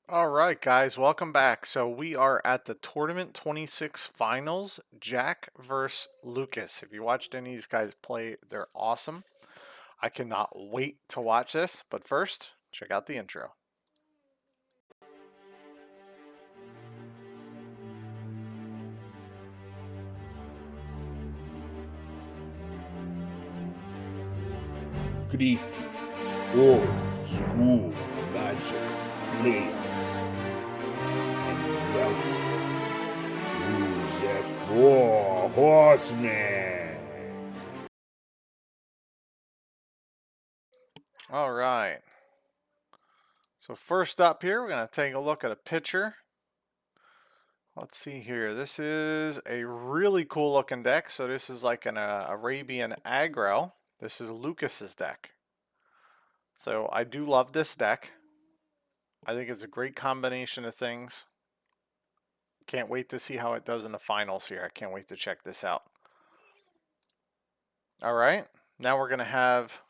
All right, guys, welcome back. So we are at the Tournament 26 finals, Jack versus Lucas. If you watched any of these guys play, they're awesome. I cannot wait to watch this, but first, check out the intro. Greetings, old school magic players, and welcome to the Four Horsemen. All right. So first up here, we're going to take a look at a picture. Let's see here. This is a really cool looking deck. So this is like an Arabian aggro. This is Lucas's deck. So I do love this deck. I think it's a great combination of things. Can't wait to see how it does in the finals here. I can't wait to check this out. All right, now we're going to have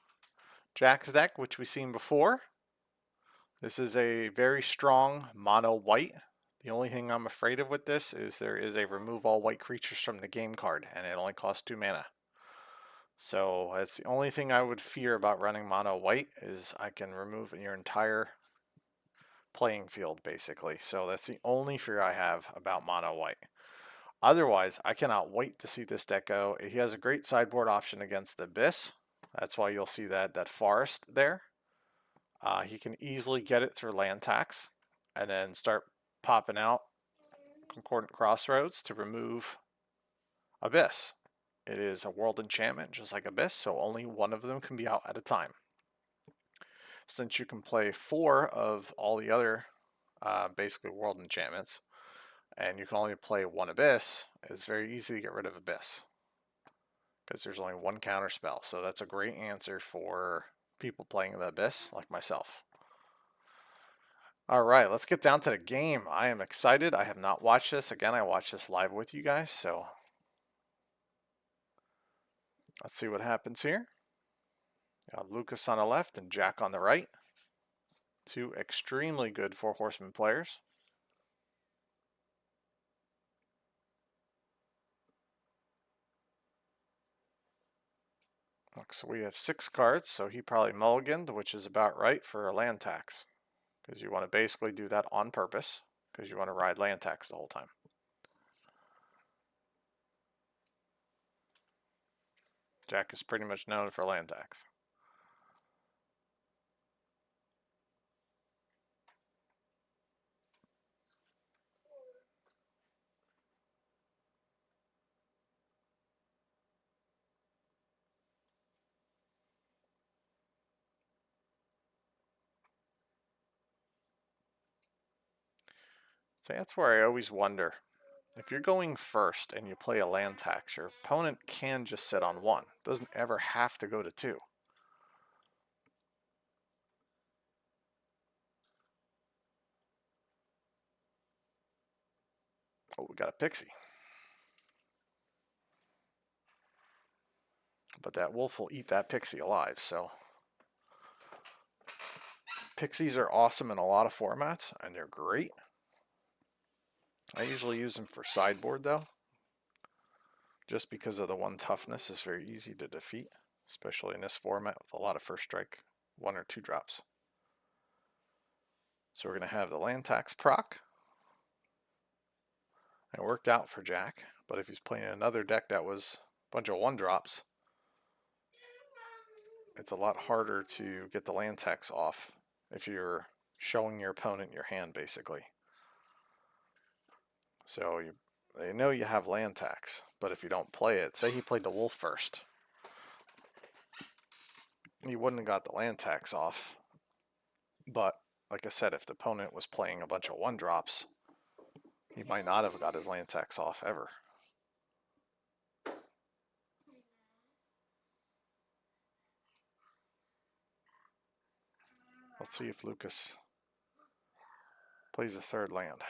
Jack's deck, which we've seen before. This is a very strong mono white. The only thing I'm afraid of with this is there is a remove all white creatures from the game card, and it only costs 2 mana. So that's the only thing I would fear about running mono white is I can remove your entire playing field, basically. So that's the only fear I have about mono white. Otherwise, I cannot wait to see this deck go. He has a great sideboard option against the Abyss. That's why you'll see that forest there. He can easily get it through land tax and then start popping out Concordant Crossroads to remove Abyss. It is a world enchantment just like Abyss, so only one of them can be out at a time. Since you can play 4 of all the other basically world enchantments, and you can only play 1 Abyss, it's very easy to get rid of Abyss because there's only 1 counter spell. So that's a great answer for people playing the Abyss like myself. All right, let's get down to the game. I am excited. I have not watched this. Again, I watched this live with you guys, so let's see what happens here. You have Lucas on the left and Jack on the right. 2 extremely good 4 horseman players. So we have 6 cards, so he probably mulliganed, which is about right for a land tax. Because you want to basically do that on purpose, because you want to ride land tax the whole time. Jack is pretty much known for land tax. So that's where I always wonder. If you're going first and you play a land tax, your opponent can just sit on 1. Doesn't ever have to go to 2. Oh, we got a pixie. But that wolf will eat that pixie alive, so. Pixies are awesome in a lot of formats, and they're great. I usually use them for sideboard, though. Just because of the 1 toughness is very easy to defeat, especially in this format with a lot of first strike 1 or 2 drops. So we're going to have the land tax proc. It worked out for Jack, but if he's playing another deck that was a bunch of 1 drops, it's a lot harder to get the land tax off if you're showing your opponent your hand, basically. So they know you have land tax, but if you don't play it, say he played the wolf first, he wouldn't have got the land tax off. But like I said, if the opponent was playing a bunch of 1 drops, he might not have got his land tax off ever. Let's see if Lucas plays a 3rd land.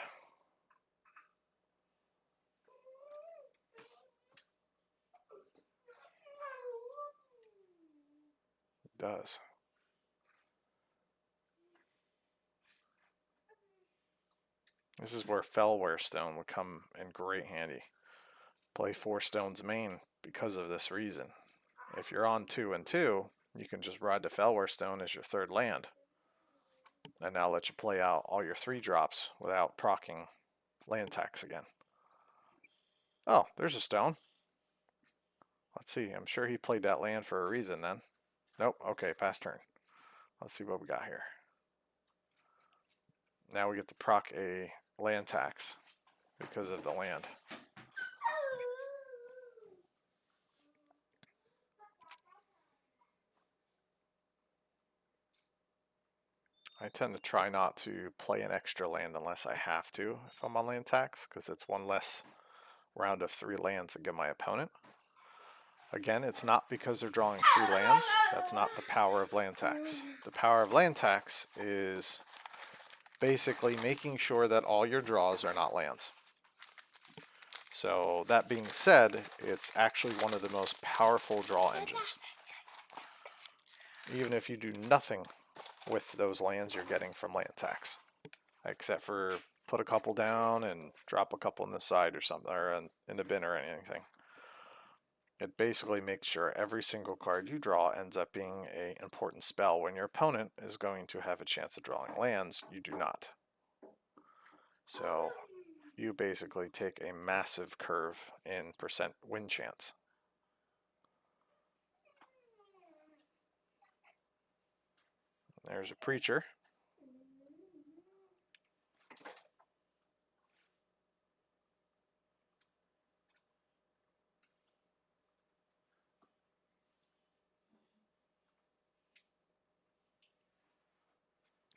He does. This is where Fellware Stone would come in great handy. Play 4 stones main because of this reason. If you're on 2 and 2, you can just ride the Fellware Stone as your third land. And now let you play out all your 3 drops without proccing land tax again. Oh, there's a stone. Let's see. I'm sure he played that land for a reason then. Nope. Okay, pass turn. Let's see what we got here. Now we get to proc a land tax because of the land. I tend to try not to play an extra land unless I have to if I'm on land tax, because it's one less round of 3 lands to give my opponent. Again, it's not because they're drawing 3 lands. That's not the power of land tax. The power of land tax is basically making sure that all your draws are not lands. So that being said, it's actually one of the most powerful draw engines. Even if you do nothing with those lands you're getting from land tax, except for put a couple down and drop a couple on the side or something, or in the bin or anything. It basically makes sure every single card you draw ends up being an important spell when your opponent is going to have a chance of drawing lands. You do not. So you basically take a massive curve in percent win chance. There's a preacher.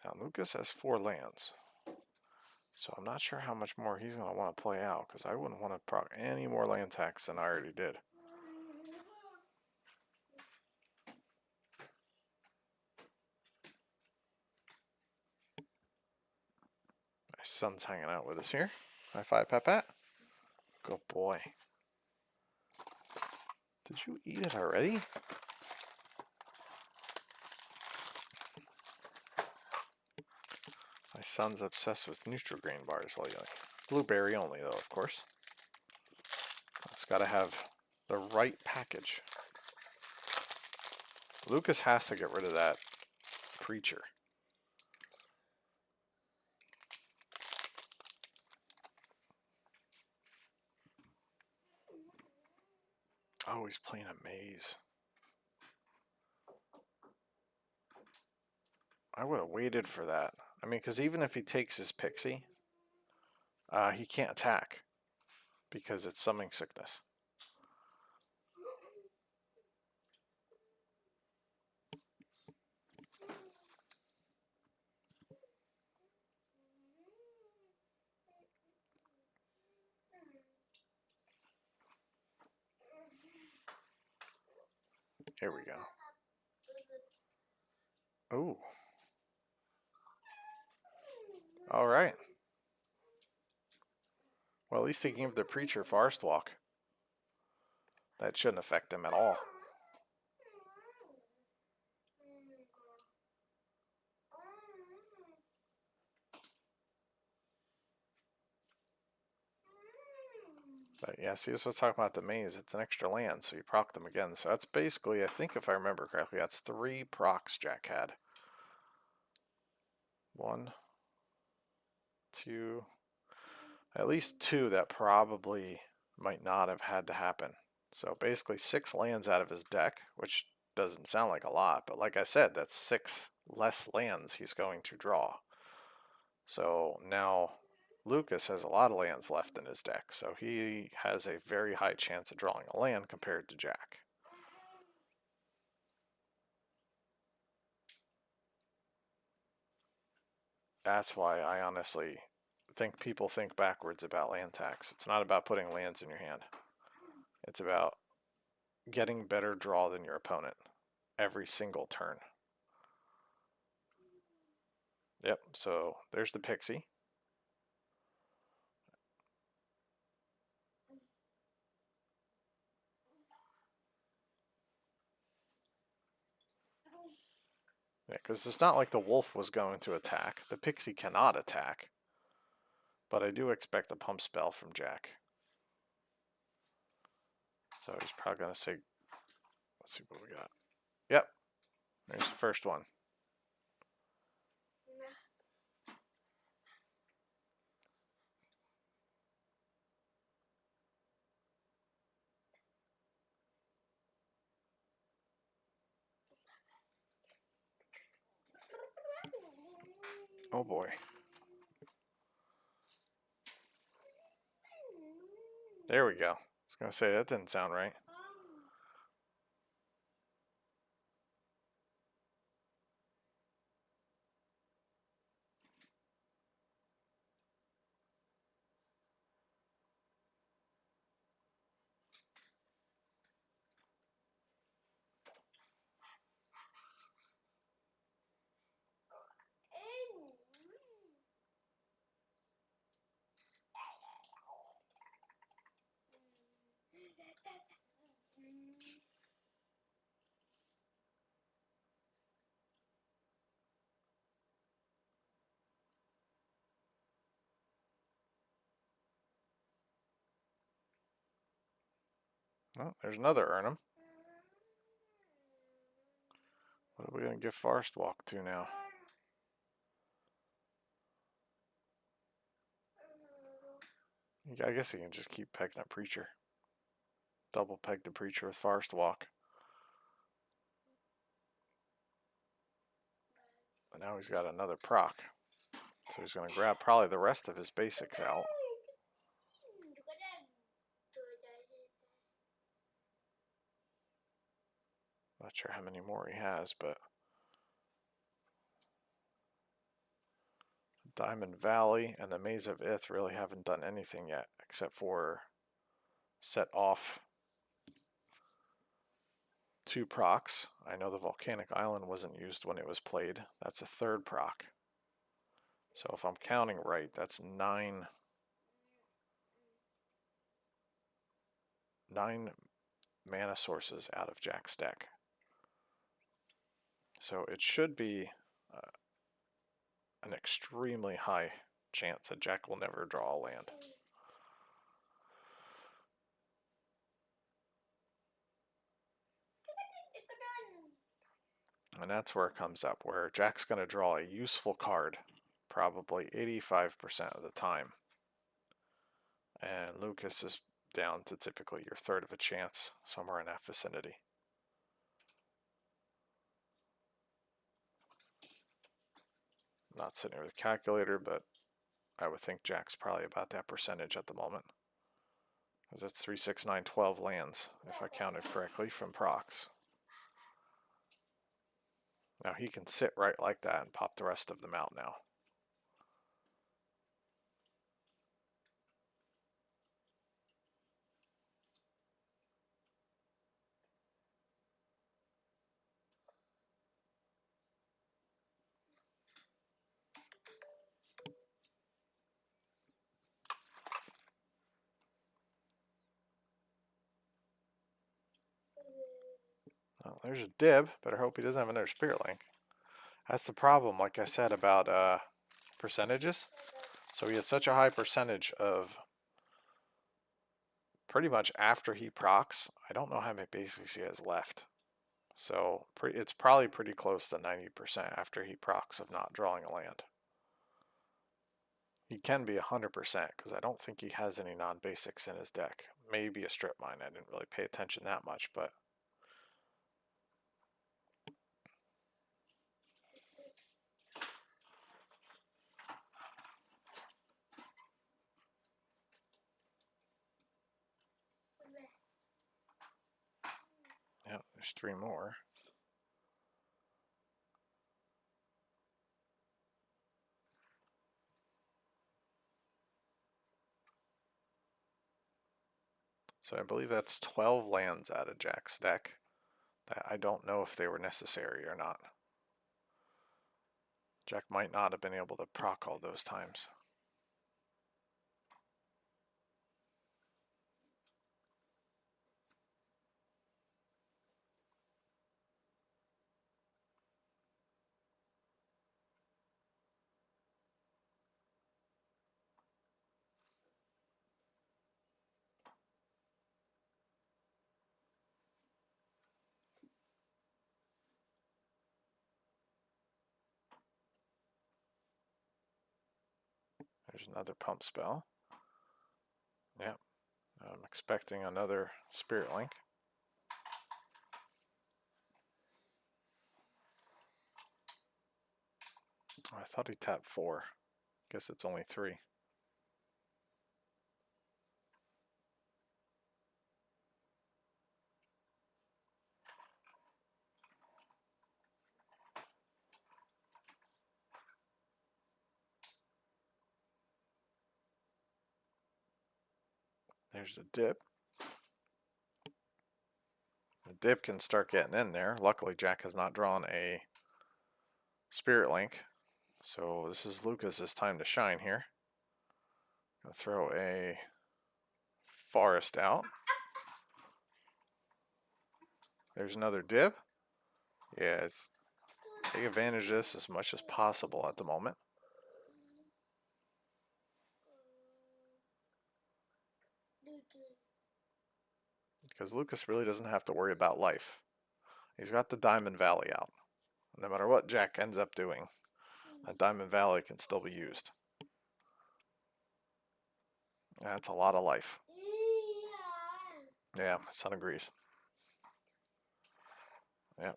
Now Lucas has 4 lands. So I'm not sure how much more he's going to want to play out, because I wouldn't want to proc any more land tax than I already did. My son's hanging out with us here. High five, Pat Pat. Good boy. Did you eat it already? My son's obsessed with Nutri-Grain bars lately. Blueberry only, though, of course. It's got to have the right package. Lucas has to get rid of that preacher. Oh, he's playing a maze. I would have waited for that. I mean, because even if he takes his pixie, he can't attack because it's summoning sickness. Here we go. Ooh. All right. Well, at least he gave the preacher Forest Walk. That shouldn't affect him at all. But yeah, see, this was talking about the maze. It's an extra land, so you proc them again. So that's basically, I think if I remember correctly, that's 3 procs Jack had. 1, 2, at least 2 that probably might not have had to happen. So basically 6 lands out of his deck, which doesn't sound like a lot, but like I said, that's 6 less lands he's going to draw. So now Lucas has a lot of lands left in his deck, so he has a very high chance of drawing a land compared to Jack. That's why I honestly think people think backwards about land tax. It's not about putting lands in your hand. It's about getting better draw than your opponent every single turn. Yep, so there's the pixie. Yeah, because it's not like the wolf was going to attack. The pixie cannot attack. But I do expect a pump spell from Jack. So he's probably going to say, let's see what we got. Yep, there's the first one. Oh boy. There we go. I was going to say, that didn't sound right. Oh, there's another Urnham. What are we going to give Forest Walk to now? I guess he can just keep pegging a Preacher. Double peg the Preacher with Forest Walk. And now he's got another proc. So he's going to grab probably the rest of his basics out. Not sure how many more he has, but Diamond Valley and the Maze of Ith really haven't done anything yet, except for set off 2 procs. I know the Volcanic Island wasn't used when it was played. That's a 3rd proc. So if I'm counting right, that's 9 mana sources out of Jack's deck. So it should be an extremely high chance that Jack will never draw a land. And that's where it comes up, where Jack's going to draw a useful card probably 85% of the time. And Lucas is down to typically your 1/3 of a chance, somewhere in that vicinity. Not sitting here with a calculator, but I would think Jack's probably about that percentage at the moment. Because it's 3, 6, 9, 12 lands, if I counted correctly, from procs. Now he can sit right like that and pop the rest of them out now. Well, there's a dib. Better hope he doesn't have another Spirit Link. That's the problem, like I said, about percentages. So he has such a high percentage of pretty much after he procs. I don't know how many basics he has left. So it's probably pretty close to 90% after he procs of not drawing a land. He can be 100% because I don't think he has any non-basics in his deck. Maybe a Strip Mine. I didn't really pay attention that much, but yeah, there's 3 more. So I believe that's 12 lands out of Jack's deck. I don't know if they were necessary or not. Jack might not have been able to proc all those times. There's another pump spell. Yep. I'm expecting another Spirit Link. I thought he tapped 4. Guess it's only 3. There's the dip. The dip can start getting in there. Luckily, Jack has not drawn a Spirit Link. So this is Lucas's time to shine here. Gonna throw a Forest out. There's another dip. Yeah, take advantage of this as much as possible at the moment. Because Lucas really doesn't have to worry about life. He's got the Diamond Valley out. No matter what Jack ends up doing, that Diamond Valley can still be used. That's a lot of life. Yeah, my son agrees. Yeah,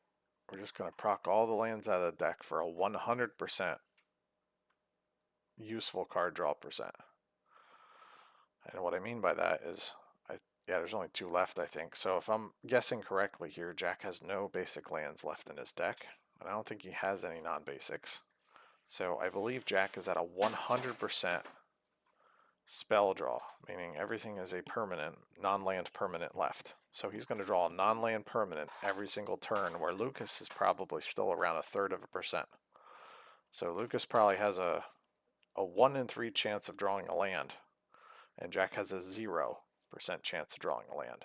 we're just going to proc all the lands out of the deck for a 100% useful card draw percent. And what I mean by that is, yeah, there's only 2 left, I think. So if I'm guessing correctly here, Jack has no basic lands left in his deck. And I don't think he has any non-basics. So I believe Jack is at a 100% spell draw, meaning everything is a permanent, non-land permanent left. So he's going to draw a non-land permanent every single turn, where Lucas is probably still around 1/3%. So Lucas probably has a 1 in 3 chance of drawing a land, and Jack has a 0% chance of drawing a land.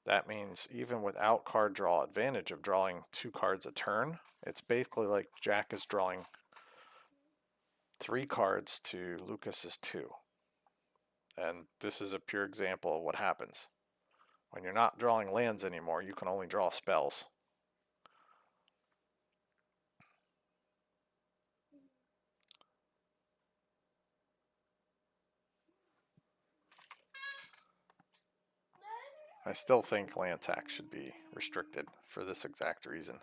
That means even without card draw advantage of drawing 2 cards a turn, it's basically like Jack is drawing 3 cards to Lucas's 2. And this is a pure example of what happens. When you're not drawing lands anymore, you can only draw spells. I still think land tax should be restricted for this exact reason.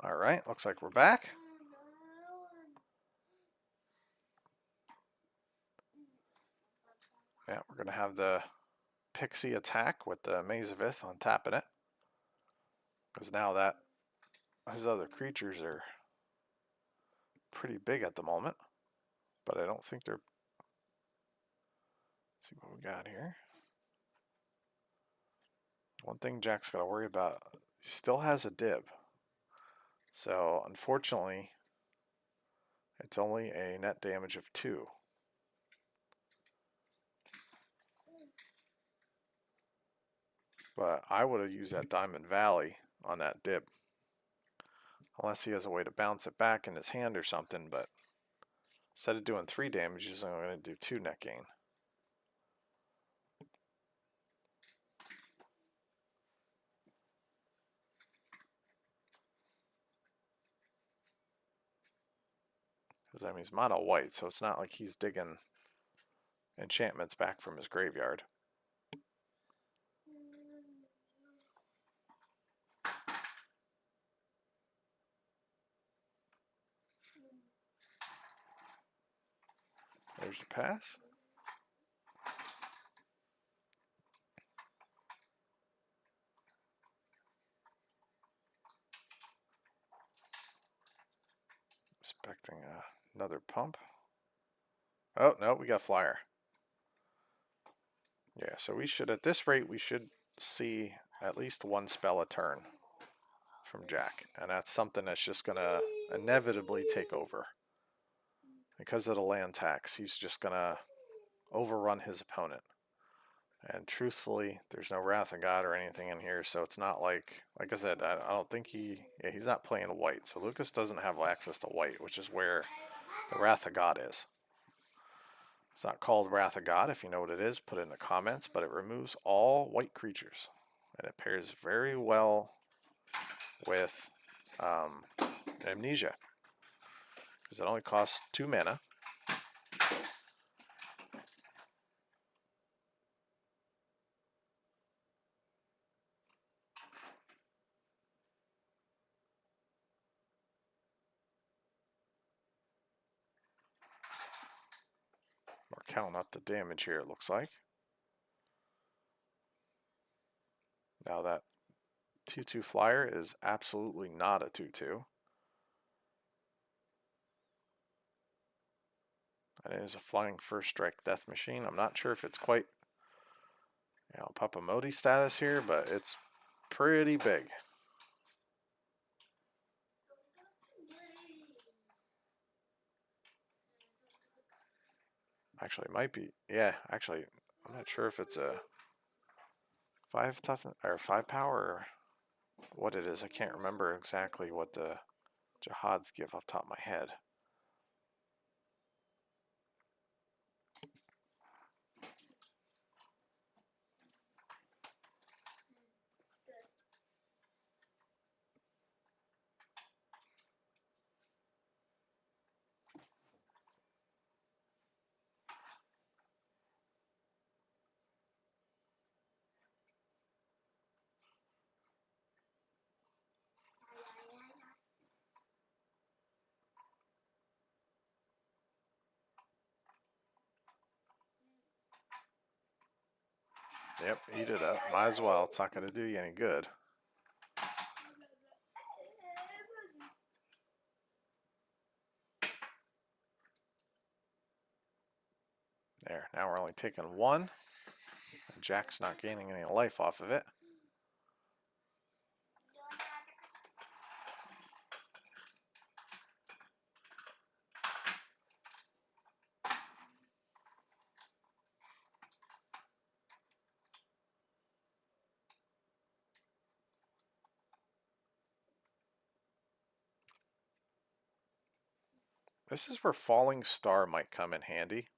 Alright, looks like we're back. Yeah, we're going to have the Pixie attack with the Mazavith on tapping it. Because now that his other creatures are pretty big at the moment. But I don't think they're... Let's see what we got here. One thing Jack's got to worry about, he still has a dib. So unfortunately, it's only a net damage of 2. But I would have used that Diamond Valley on that dip. Unless he has a way to bounce it back in his hand or something, but instead of doing 3 damage, he's only going to do 2 net gain. Because I mean, he's mono white, so it's not like he's digging enchantments back from his graveyard. There's the pass. Expecting another pump. Oh, no, we got flyer. Yeah, so we should, at this rate, we should see at least 1 spell a turn from Jack. And that's something that's just going to inevitably take over. Because of the land tax, he's just going to overrun his opponent. And truthfully, there's no Wrath of God or anything in here, so it's not like I said, I don't think he's not playing white. So Lucas doesn't have access to white, which is where the Wrath of God is. It's not called Wrath of God. If you know what it is, put it in the comments, but it removes all white creatures. And it pairs very well with Amnesia. because it only costs 2 mana. We're counting up the damage here, it looks like. Now that 2/2 flyer is absolutely not a 2/2. And it is a flying first strike death machine. I'm not sure if it's quite, Papa Modi status here, but it's pretty big. Actually, it might be. Yeah, actually, I'm not sure if it's a 5 toughness or 5 power or what it is. I can't remember exactly what the Jihads give off the top of my head. Yep, eat it up. Might as well. It's not going to do you any good. There. Now we're only taking 1. And Jack's not gaining any life off of it. This is where Falling Star might come in handy.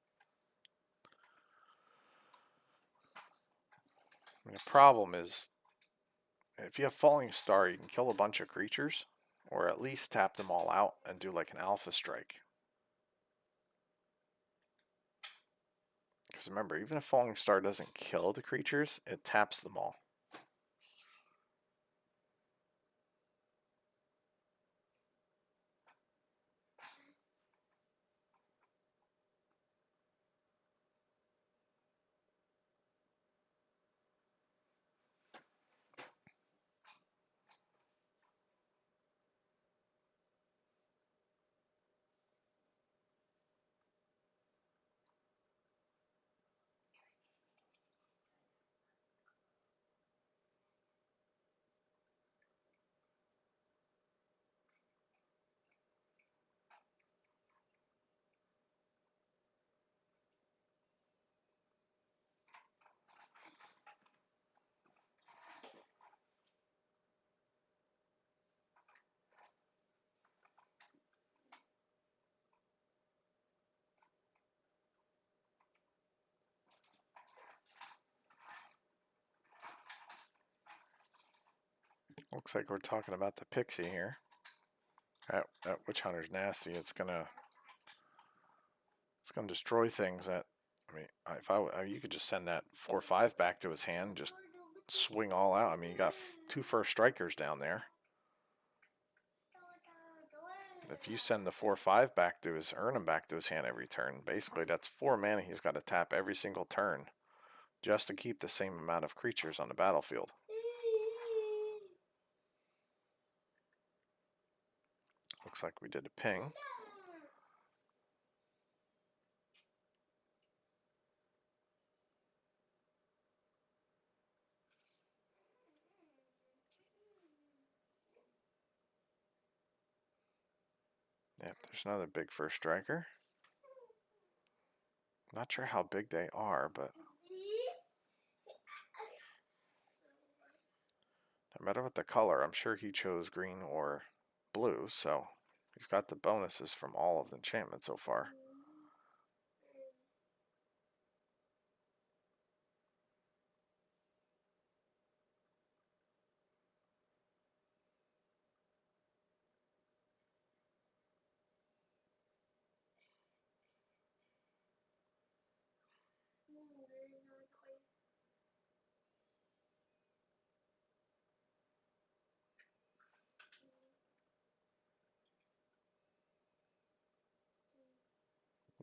I mean, the problem is, if you have Falling Star, you can kill a bunch of creatures, or at least tap them all out and do like an Alpha Strike. Because remember, even if Falling Star doesn't kill the creatures, it taps them all. Looks like we're talking about the Pixie here. That Witch Hunter's nasty. It's gonna destroy things. I mean, you could just send that 4/5 back to his hand, just swing all out. I mean, you got 2 first strikers down there. If you send the 4/5 back to his, earn him back to his hand every turn, basically that's 4 mana he's got to tap every single turn just to keep the same amount of creatures on the battlefield. Looks like we did a ping. Yep, there's another big first striker. Not sure how big they are, but no matter what the color, I'm sure he chose green or blue, so he's got the bonuses from all of the enchantments so far.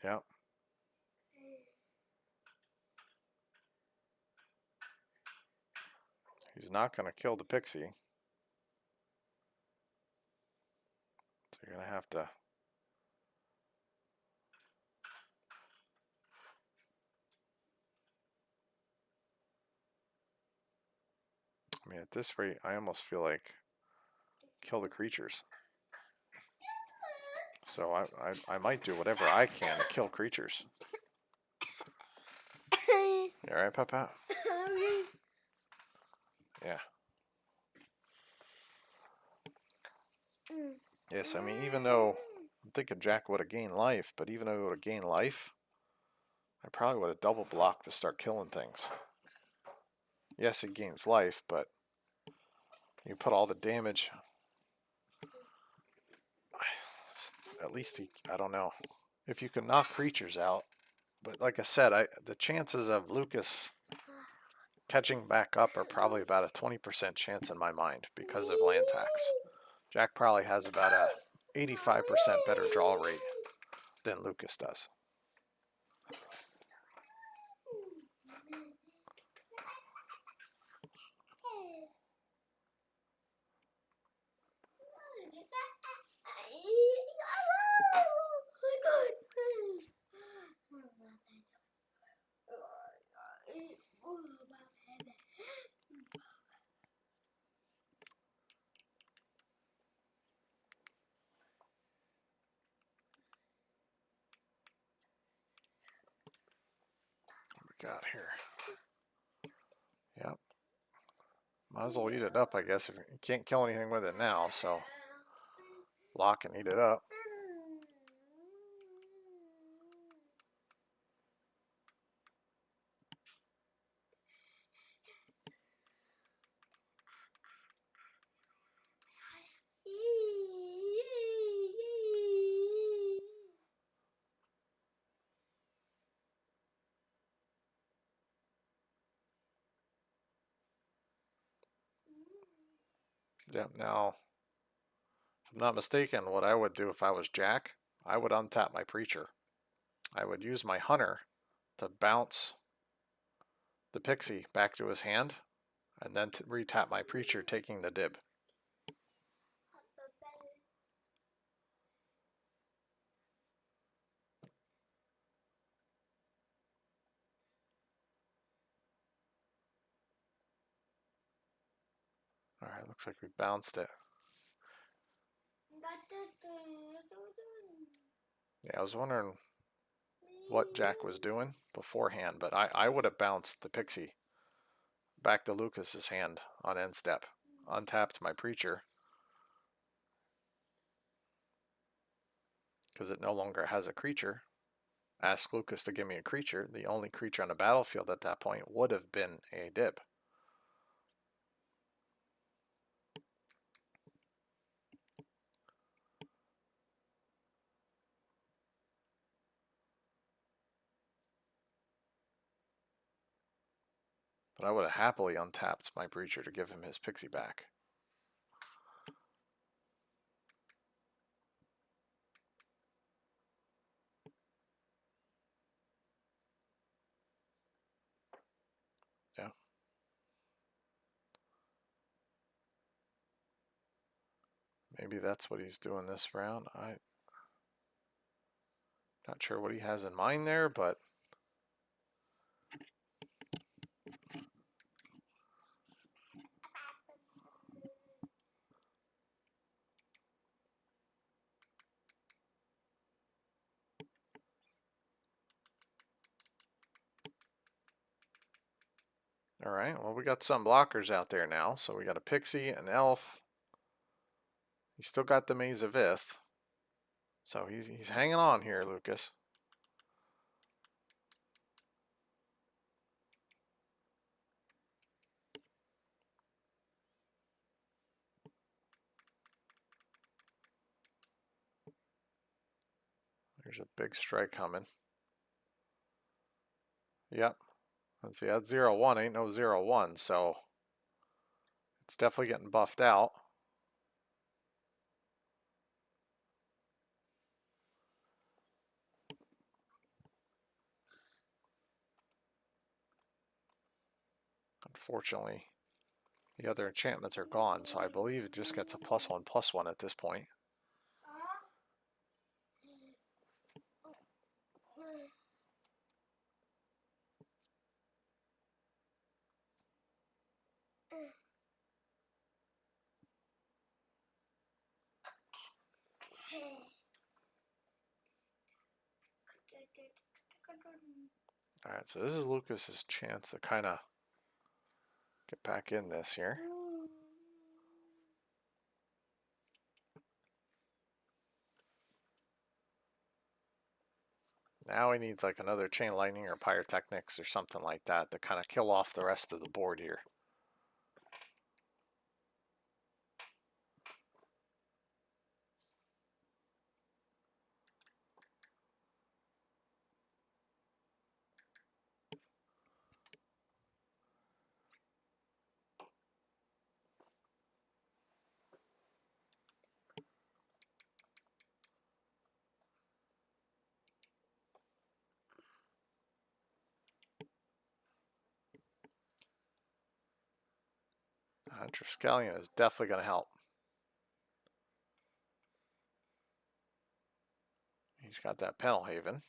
Yep. He's not going to kill the pixie. So you're going to have to... I mean, at this rate, I almost feel like kill the creatures. So I might do whatever I can to kill creatures. You alright, Papa? Yeah. Yes, I mean, even though I'm thinking Jack would have gained life, but even though he would have gained life, I probably would have double blocked to start killing things. Yes, he gains life, but you put all the damage. At least he, I don't know. If you can knock creatures out, but like I said, the chances of Lucas catching back up are probably about a 20% chance in my mind because of land tax. Jack probably has about a 85% better draw rate than Lucas does. Got here. Yep. Might as well eat it up, I guess. If you can't kill anything with it now, so lock and eat it up. Yep. Now, if I'm not mistaken, what I would do if I was Jack, I would untap my Preacher. I would use my Hunter to bounce the Pixie back to his hand, and then to retap my Preacher, taking the dib. Alright, looks like we bounced it. Yeah, I was wondering what Jack was doing beforehand, but I would have bounced the Pixie back to Lucas's hand on end step, untapped my Preacher, because it no longer has a creature. Ask Lucas to give me a creature. The only creature on the battlefield at that point would have been a dib. But I would have happily untapped my Preacher to give him his Pixie back. Yeah. Maybe that's what he's doing this round. I'm not sure what he has in mind there, but all right, well, we got some blockers out there now. So we got a Pixie, an Elf. He's still got the Maze of Ith. So he's hanging on here, Lucas. There's a big strike coming. Yep. Let's see, that 0-1 ain't no 0-1, so it's definitely getting buffed out. Unfortunately, the other enchantments are gone, so I believe it just gets a +1/+1 at this point. Alright, so this is Lucas's chance to kind of get back in this here. Now he needs like another Chain Lightning or Pyrotechnics or something like that to kind of kill off the rest of the board here. Triskelion is definitely going to help. He's got that Panel Haven.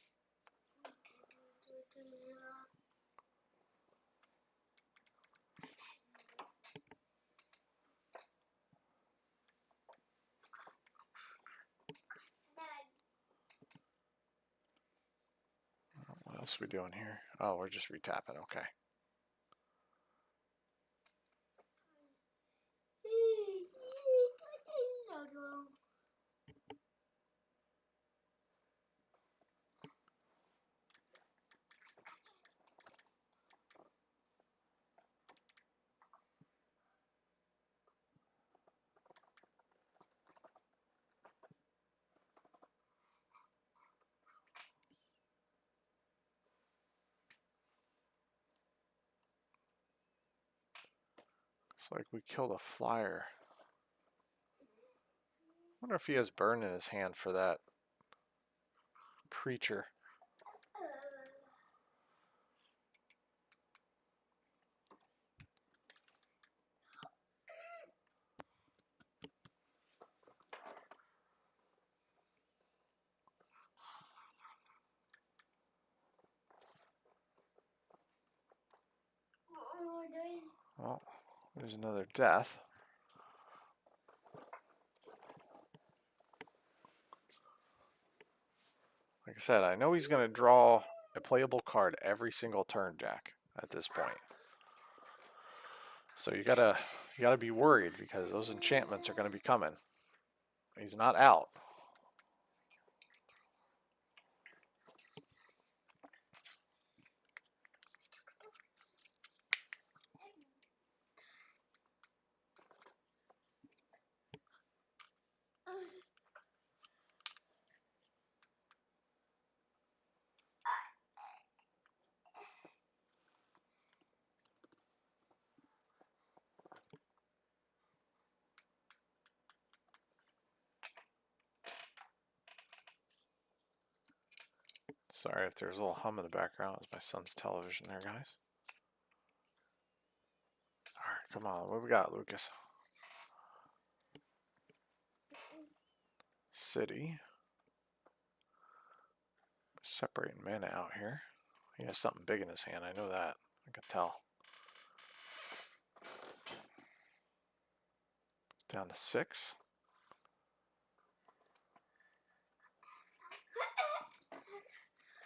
What else are we doing here? Oh, we're just retapping. Okay. Looks like we killed a flyer. Wonder if he has burn in his hand for that preacher. Well, there's another death. Like I said, I know he's going to draw a playable card every single turn, Jack, at this point. So you gotta be worried because those enchantments are going to be coming. He's not out. Sorry if there's a little hum in the background. It's my son's television there, guys. Alright, come on. What we got, Lucas? City. Separating mana out here. He has something big in his hand. I know that. I can tell. It's down to 6.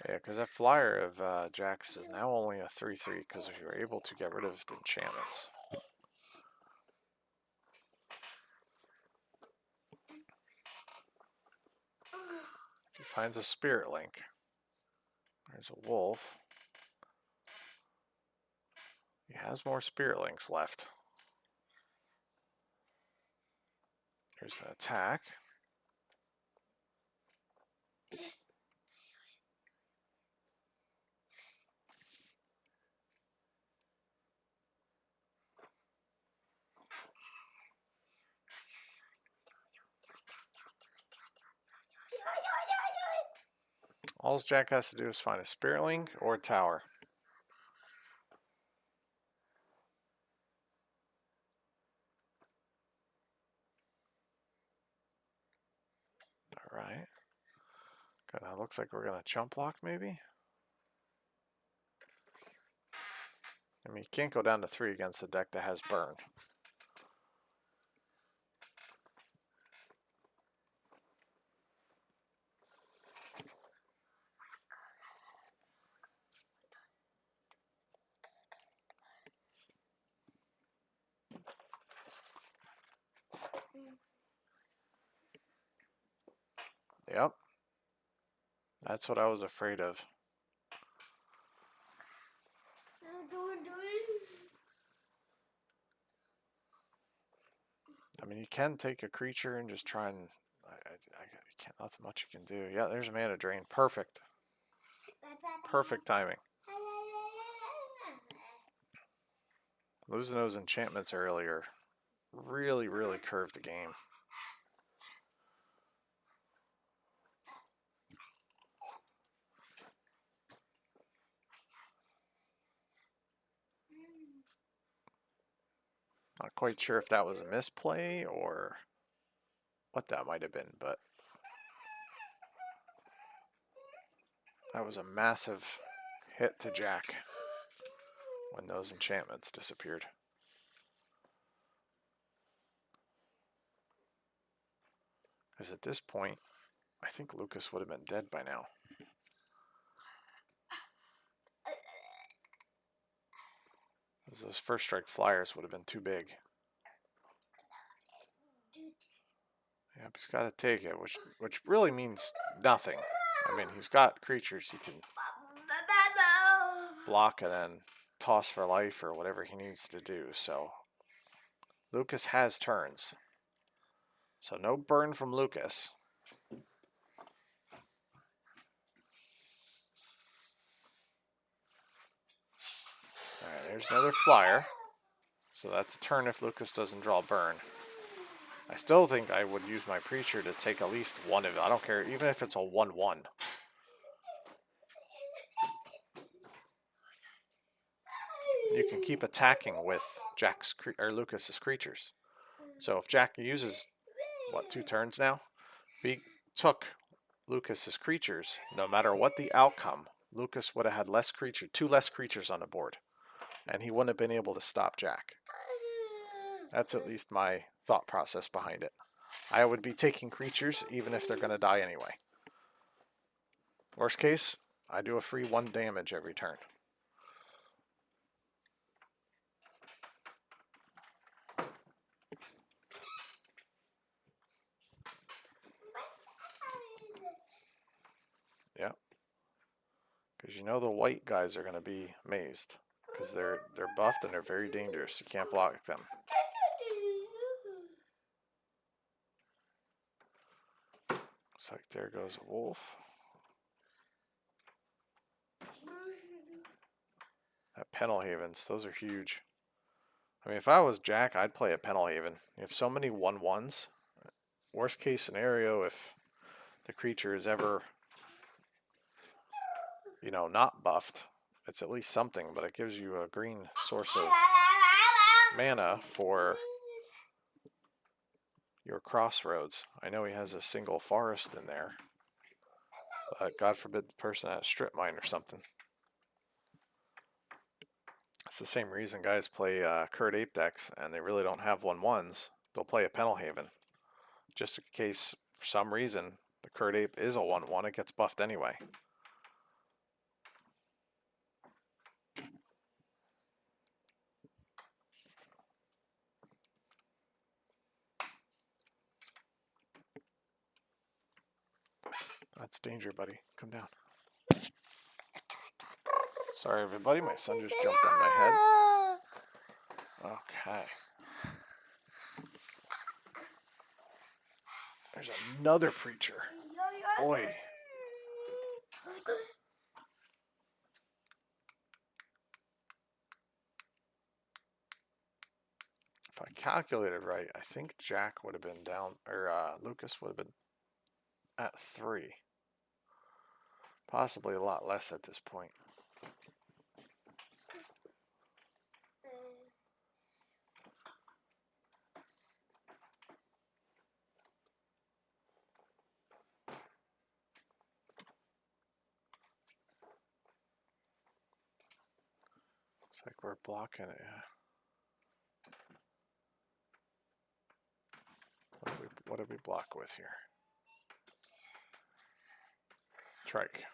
Yeah, because that flyer of Jax is now only a 3/3 because we were able to get rid of the enchantments. If he finds a Spirit Link, there's a wolf. He has more Spirit Links left. Here's an attack. All Jack has to do is find a Spirit Link or a tower. Okay, now it looks like we're going to chump block maybe. I mean, you can't go down to 3 against a deck that has burn. Yep. That's what I was afraid of. I mean, you can take a creature and just try and... I can't, nothing much you can do. Yeah, there's a mana drain. Perfect. Perfect timing. Losing those enchantments earlier really, really curved the game. Not quite sure if that was a misplay or what that might have been, but that was a massive hit to Jack when those enchantments disappeared. Because at this point, I think Lucas would have been dead by now. Those first strike flyers would have been too big. Yep, he's got to take it, which really means nothing. I mean, he's got creatures he can block and then toss for life or whatever he needs to do. So Lucas has turns. So no burn from Lucas. Alright, there's another flyer. So that's a turn if Lucas doesn't draw burn. I still think I would use my preacher to take at least one of it. I don't care, even if it's a 1/1. You can keep attacking with Jack's or Lucas's creatures. So if Jack uses what, 2 turns now? If he took Lucas's creatures, no matter what the outcome, Lucas would have had less creature, 2 less creatures on the board, and he wouldn't have been able to stop Jack. That's at least my thought process behind it. I would be taking creatures even if they're going to die anyway. Worst case, I do a free 1 damage every turn. Yeah. Because you know the white guys are going to be amazed. Because they're buffed and they're very dangerous. You can't block them. Looks like there goes a wolf. At Penalhavens, those are huge. I mean, if I was Jack, I'd play a Penalhaven. You have so many 1/1s. Worst case scenario, if the creature is ever, you know, not buffed, it's at least something, but it gives you a green source of mana for your crossroads. I know he has a single forest in there, but God forbid the person had a strip mine or something. It's the same reason guys play Curd Ape decks and they really don't have 1/1s. They'll play a Penalhaven. Just in case, for some reason, the Curd Ape is a 1/1, it gets buffed anyway. That's danger, buddy. Come down. Sorry, everybody. My son just jumped on my head. Okay. There's another preacher. Boy. If I calculated right, I think Jack would have been down, or Lucas would have been at 3. Possibly a lot less at this point. It's like we're blocking it. Yeah. What did we block with here? Trike.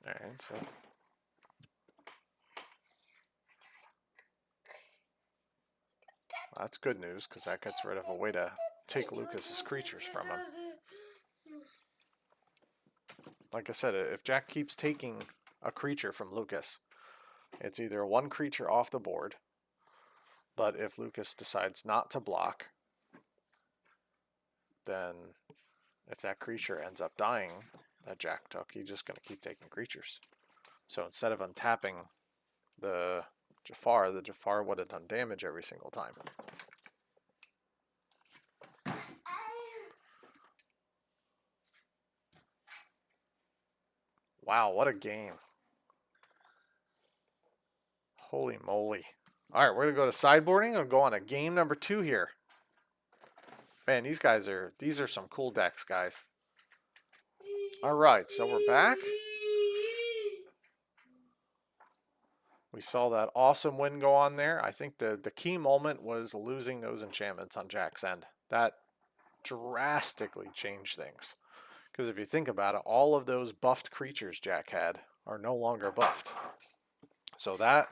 Alright, so that's good news because that gets rid of a way to take Lucas's creatures from him. Like I said, if Jack keeps taking a creature from Lucas, it's either one creature off the board, but if Lucas decides not to block, then if that creature ends up dying that Jack took, he's just going to keep taking creatures. So instead of untapping the Jafar would have done damage every single time. Wow, what a game. Holy moly. Alright, we're going to go to sideboarding and go on a game number 2 here. Man, these are some cool decks, guys. Alright, so we're back. We saw that awesome win go on there. I think the key moment was losing those enchantments on Jack's end. That drastically changed things. Because if you think about it, all of those buffed creatures Jack had are no longer buffed. So that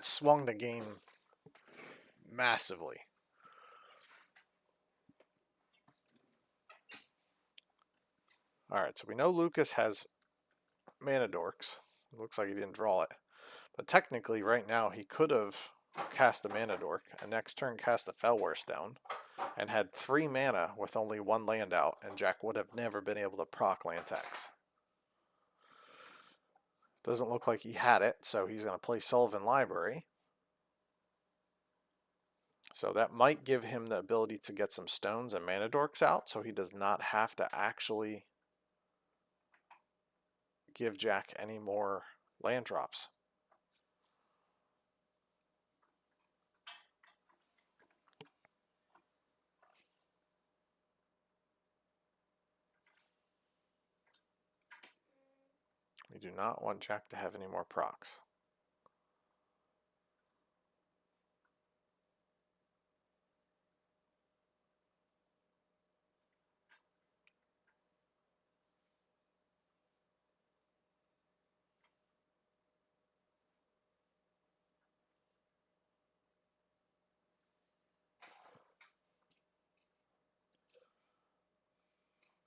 swung the game massively. Alright, so we know Lucas has mana dorks. It looks like he didn't draw it. But technically, right now, he could have cast a mana dork, and next turn cast a Fellworse down, and had 3 mana with only 1 land out, and Jack would have never been able to proc land tax. Doesn't look like he had it, so he's going to play Sylvan Library. So that might give him the ability to get some stones and mana dorks out, so he does not have to actually give Jack any more land drops. We do not want Jack to have any more procs.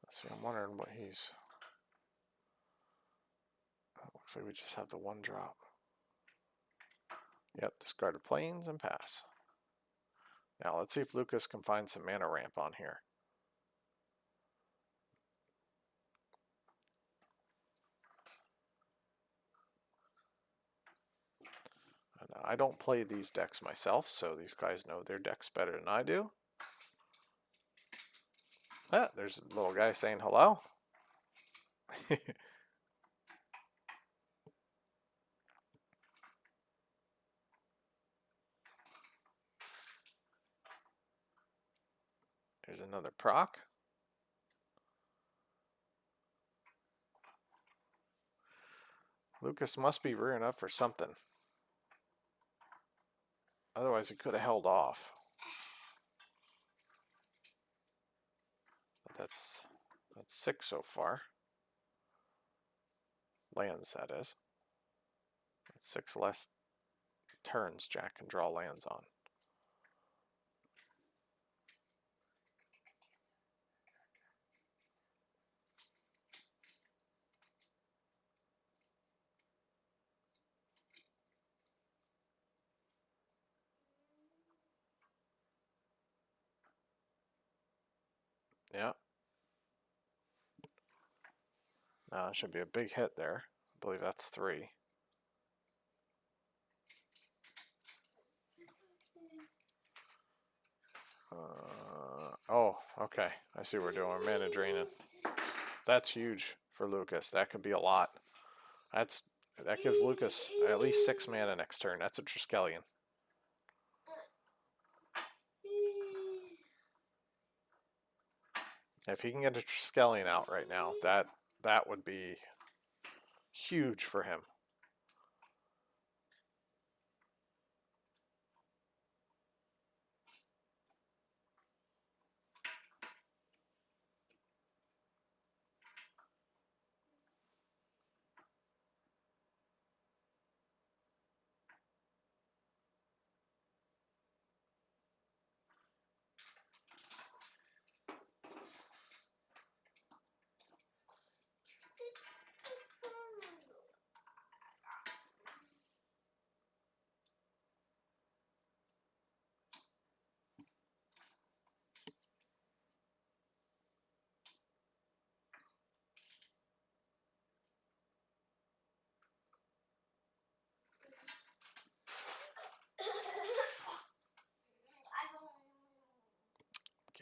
Let's see, I'm wondering what he's... Looks like we just have the 1 drop. Yep, discarded plains and pass. Now let's see if Lucas can find some mana ramp on here. And I don't play these decks myself, so these guys know their decks better than I do. Ah, there's a little guy saying hello. There's another proc. Lucas must be rearing up for something. Otherwise he could have held off. But that's 6 so far. Lands, that is. That's 6 less turns Jack can draw lands on. Yeah. Now it should be a big hit there. I believe that's 3. Oh, okay. I see what we're doing. We're mana draining. That's huge for Lucas. That could be a lot. That gives Lucas at least 6 mana next turn. That's a Triskelion. If he can get a Triskelion out right now, that would be huge for him.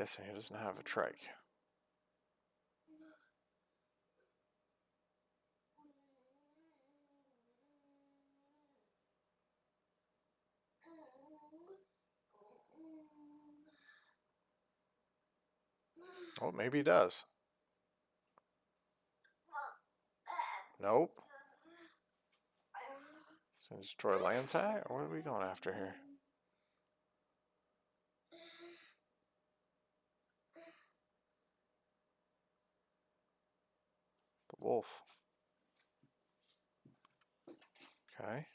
Guessing he doesn't have a trike. Oh, maybe he does. Nope. So destroy land tag? Or what are we going after here? The wolf. Okay.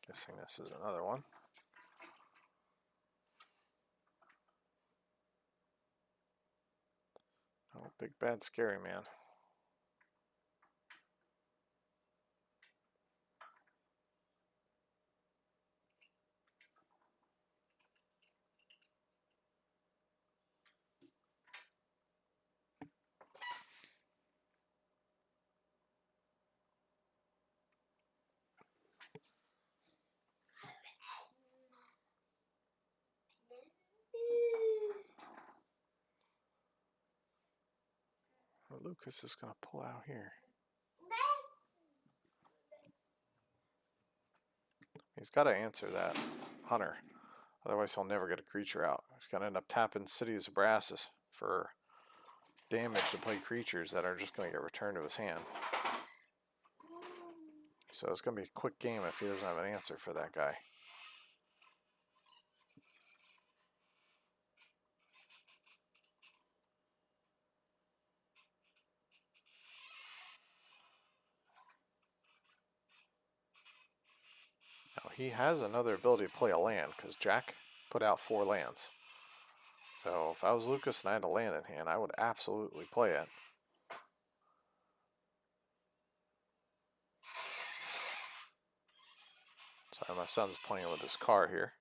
Guessing this is another one. Oh, big bad scary man. What Lucas is going to pull out here? He's got to answer that hunter. Otherwise, he'll never get a creature out. He's going to end up tapping Cities of Brasses for damage to play creatures that are just going to get returned to his hand. So it's going to be a quick game if he doesn't have an answer for that guy. Now, he has another ability to play a land because Jack put out 4 lands. So if I was Lucas and I had a land in hand, I would absolutely play it. Sorry, my son's playing with his car here.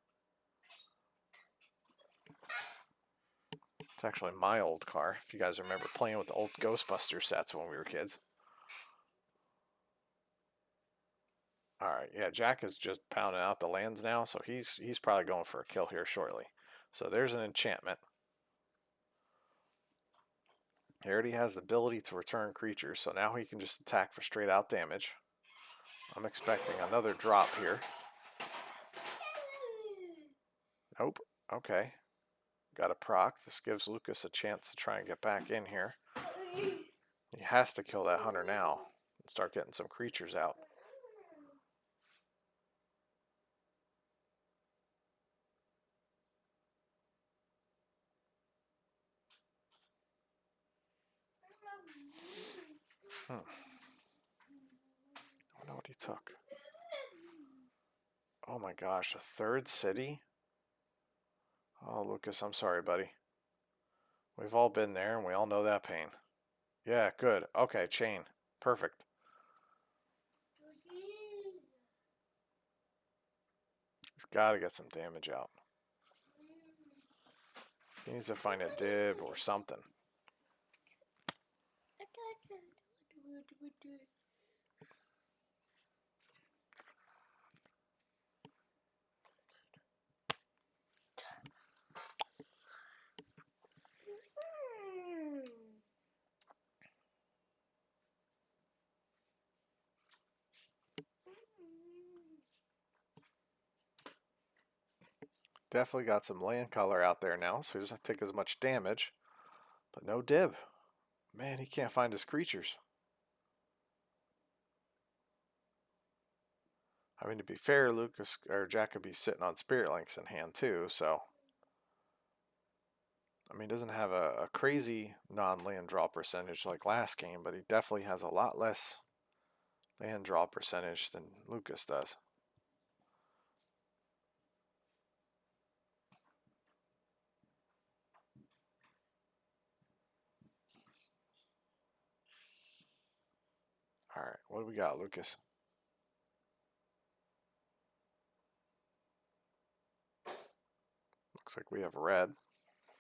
It's actually my old car, if you guys remember playing with the old Ghostbuster sets when we were kids. Alright, yeah, Jack is just pounding out the lands now, so he's probably going for a kill here shortly. So there's an enchantment. He already has the ability to return creatures, so now he can just attack for straight out damage. I'm expecting another drop here. Nope. Okay. Got a proc. This gives Lucas a chance to try and get back in here. He has to kill that hunter now and start getting some creatures out. I wonder what he took. Oh my gosh, a 3rd city? Oh, Lucas, I'm sorry, buddy. We've all been there and we all know that pain. Yeah, good. Okay, chain. Perfect. He's got to get some damage out. He needs to find a dib or something. Definitely got some land color out there now, so he doesn't take as much damage. But no dib. Man, he can't find his creatures. I mean, to be fair, Lucas or Jack could be sitting on Spirit Links in hand too, so. I mean, he doesn't have a crazy non-land draw percentage like last game, but he definitely has a lot less land draw percentage than Lucas does. All right, what do we got, Lucas? Looks like we have red.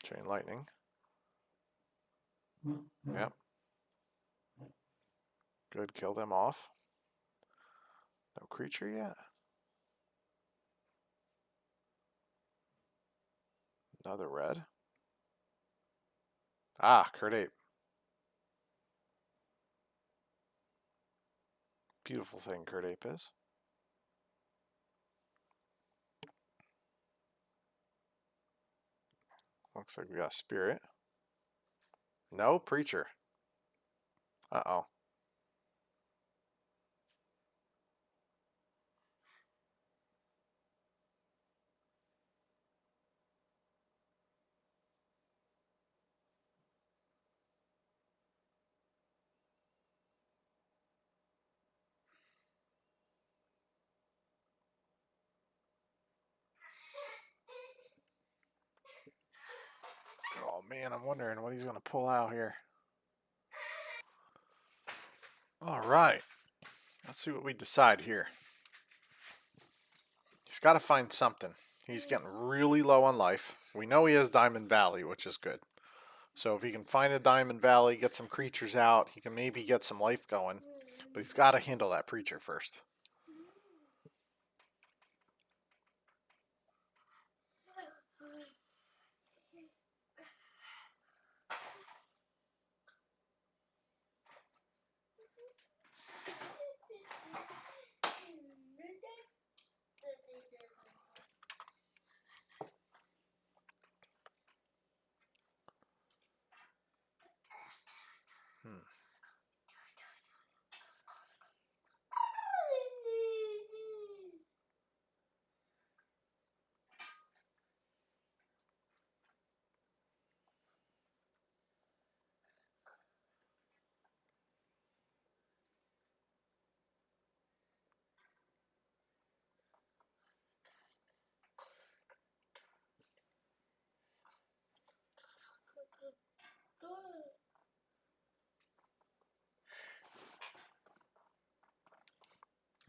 Chain lightning. Yep. Good, kill them off. No creature yet. Another red. Ah, Kurt Ape. Beautiful thing Kurt Ape is. Looks like we got a spirit. No preacher. Uh-oh. Oh man, I'm wondering what he's going to pull out here. All right. Let's see what we decide here. He's got to find something. He's getting really low on life. We know he has Diamond Valley, which is good. So if he can find a Diamond Valley, get some creatures out, he can maybe get some life going. But he's got to handle that preacher first.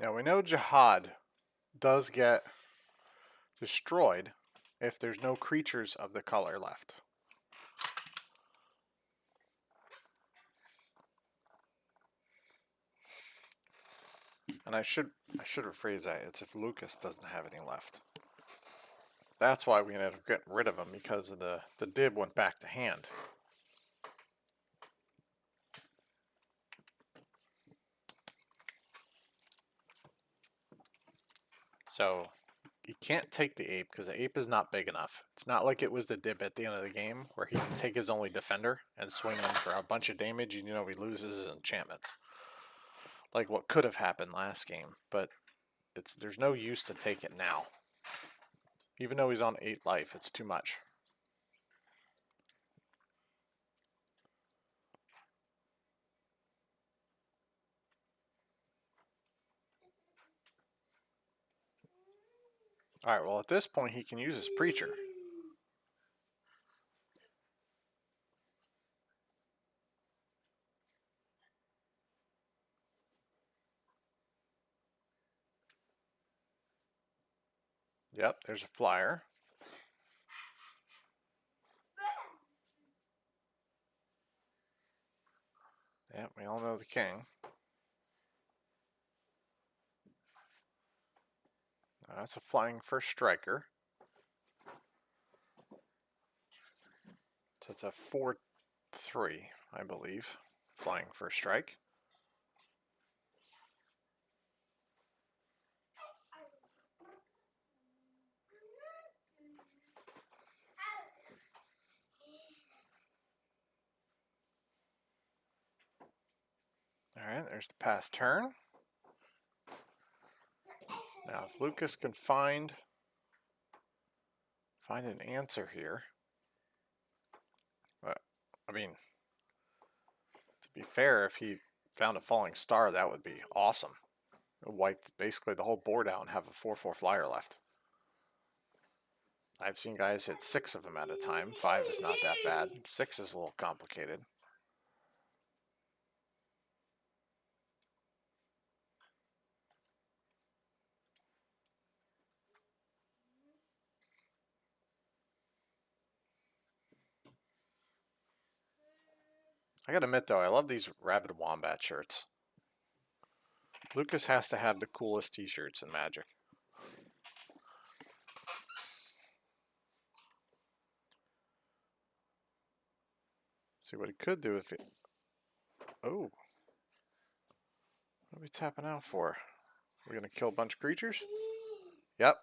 Now we know Jihad does get destroyed if there's no creatures of the color left. And I should rephrase that. It's if Lucas doesn't have any left. That's why we ended up getting rid of him, because of the dib went back to hand. So you can't take the ape because the ape is not big enough. It's not like it was the dib at the end of the game where he can take his only defender and swing in for a bunch of damage and he loses his enchantments. Like what could have happened last game, but there's no use to take it now. Even though he's on 8 life, it's too much. Alright, well at this point he can use his preacher. Yep, there's a flyer. Yep, we all know the king. That's a flying first striker. So it's a 4-3, I believe. Flying first strike. Alright, there's the pass turn. Now if Lucas can find an answer here. But I mean, to be fair, if he found a falling star, that would be awesome. It would wipe basically the whole board out and have a 4/4 flyer left. I've seen guys hit 6 of them at a time. 5 is not that bad. 6 is a little complicated. I gotta admit though, I love these Rabid Wombat shirts. Lucas has to have the coolest t-shirts in Magic. See what he could do if he... Oh. What are we tapping out for? We're gonna kill a bunch of creatures? Yep.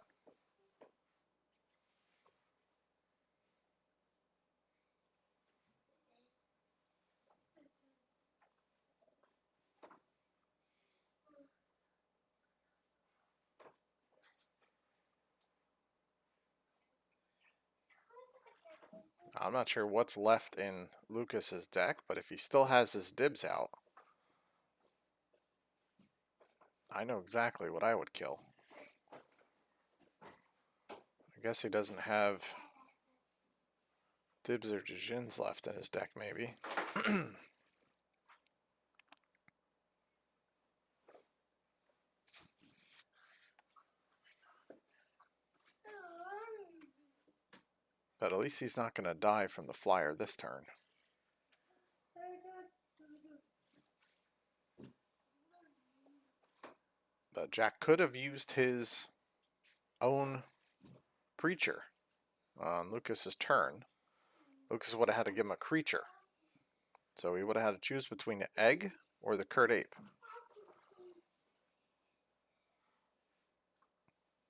I'm not sure what's left in Lucas's deck, but if he still has his dibs out, I know exactly what I would kill. I guess he doesn't have dibs or Djinns left in his deck, maybe. But at least he's not going to die from the flyer this turn. But Jack could have used his own creature on Lucas's turn. Lucas would have had to give him a creature. So he would have had to choose between the egg or the Kurt Ape.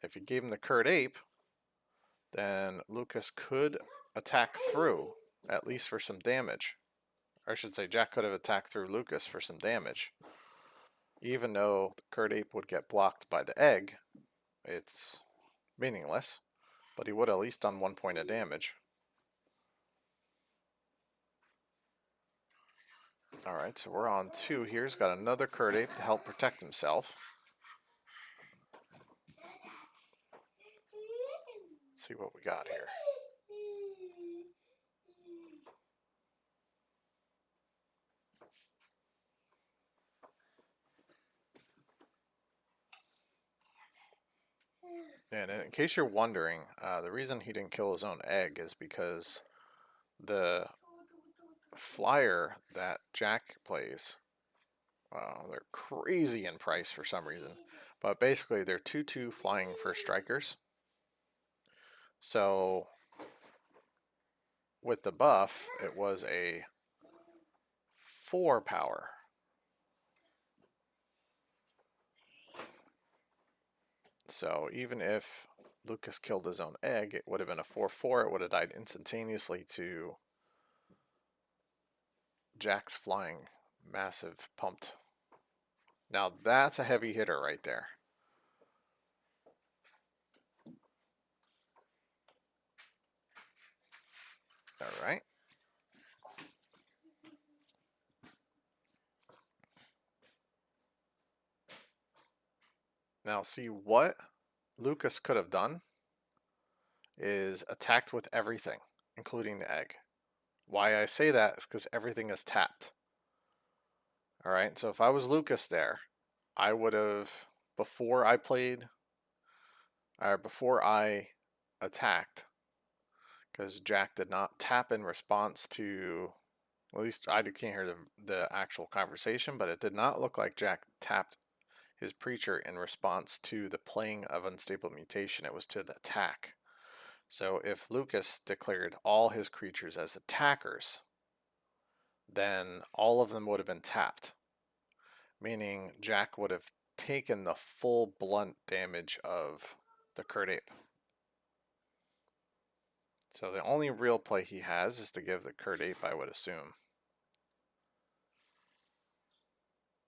If he gave him the Kurt Ape, then Lucas could attack through, at least for some damage. Or I should say Jack could have attacked through Lucas for some damage. Even though the Kurt Ape would get blocked by the egg, it's meaningless. But he would at least done 1 point of damage. Alright, so we're on 2 here. He's got another Kurt Ape to help protect himself. Let's see what we got here. And in case you're wondering, the reason he didn't kill his own egg is because the flyer that Jack plays, they're crazy in price for some reason. But basically, they're 2/2 flying first strikers. So with the buff, it was a 4 power. So even if Lucas killed his own egg, it would have been a 4/4. It would have died instantaneously to Jack's flying massive pumped. Now that's a heavy hitter right there. All right. Now see what Lucas could have done is attacked with everything, including the egg. Why I say that is because everything is tapped. All right, so if I was Lucas there, I would have, before I played, or before I attacked, because Jack did not tap in response to, at least I can't hear the actual conversation, but it did not look like Jack tapped his preacher in response to the playing of Unstable Mutation. It was to the attack. So if Lucas declared all his creatures as attackers, then all of them would have been tapped, meaning Jack would have taken the full blunt damage of the Kurt Ape. So the only real play he has is to give the Kurt Ape, I would assume.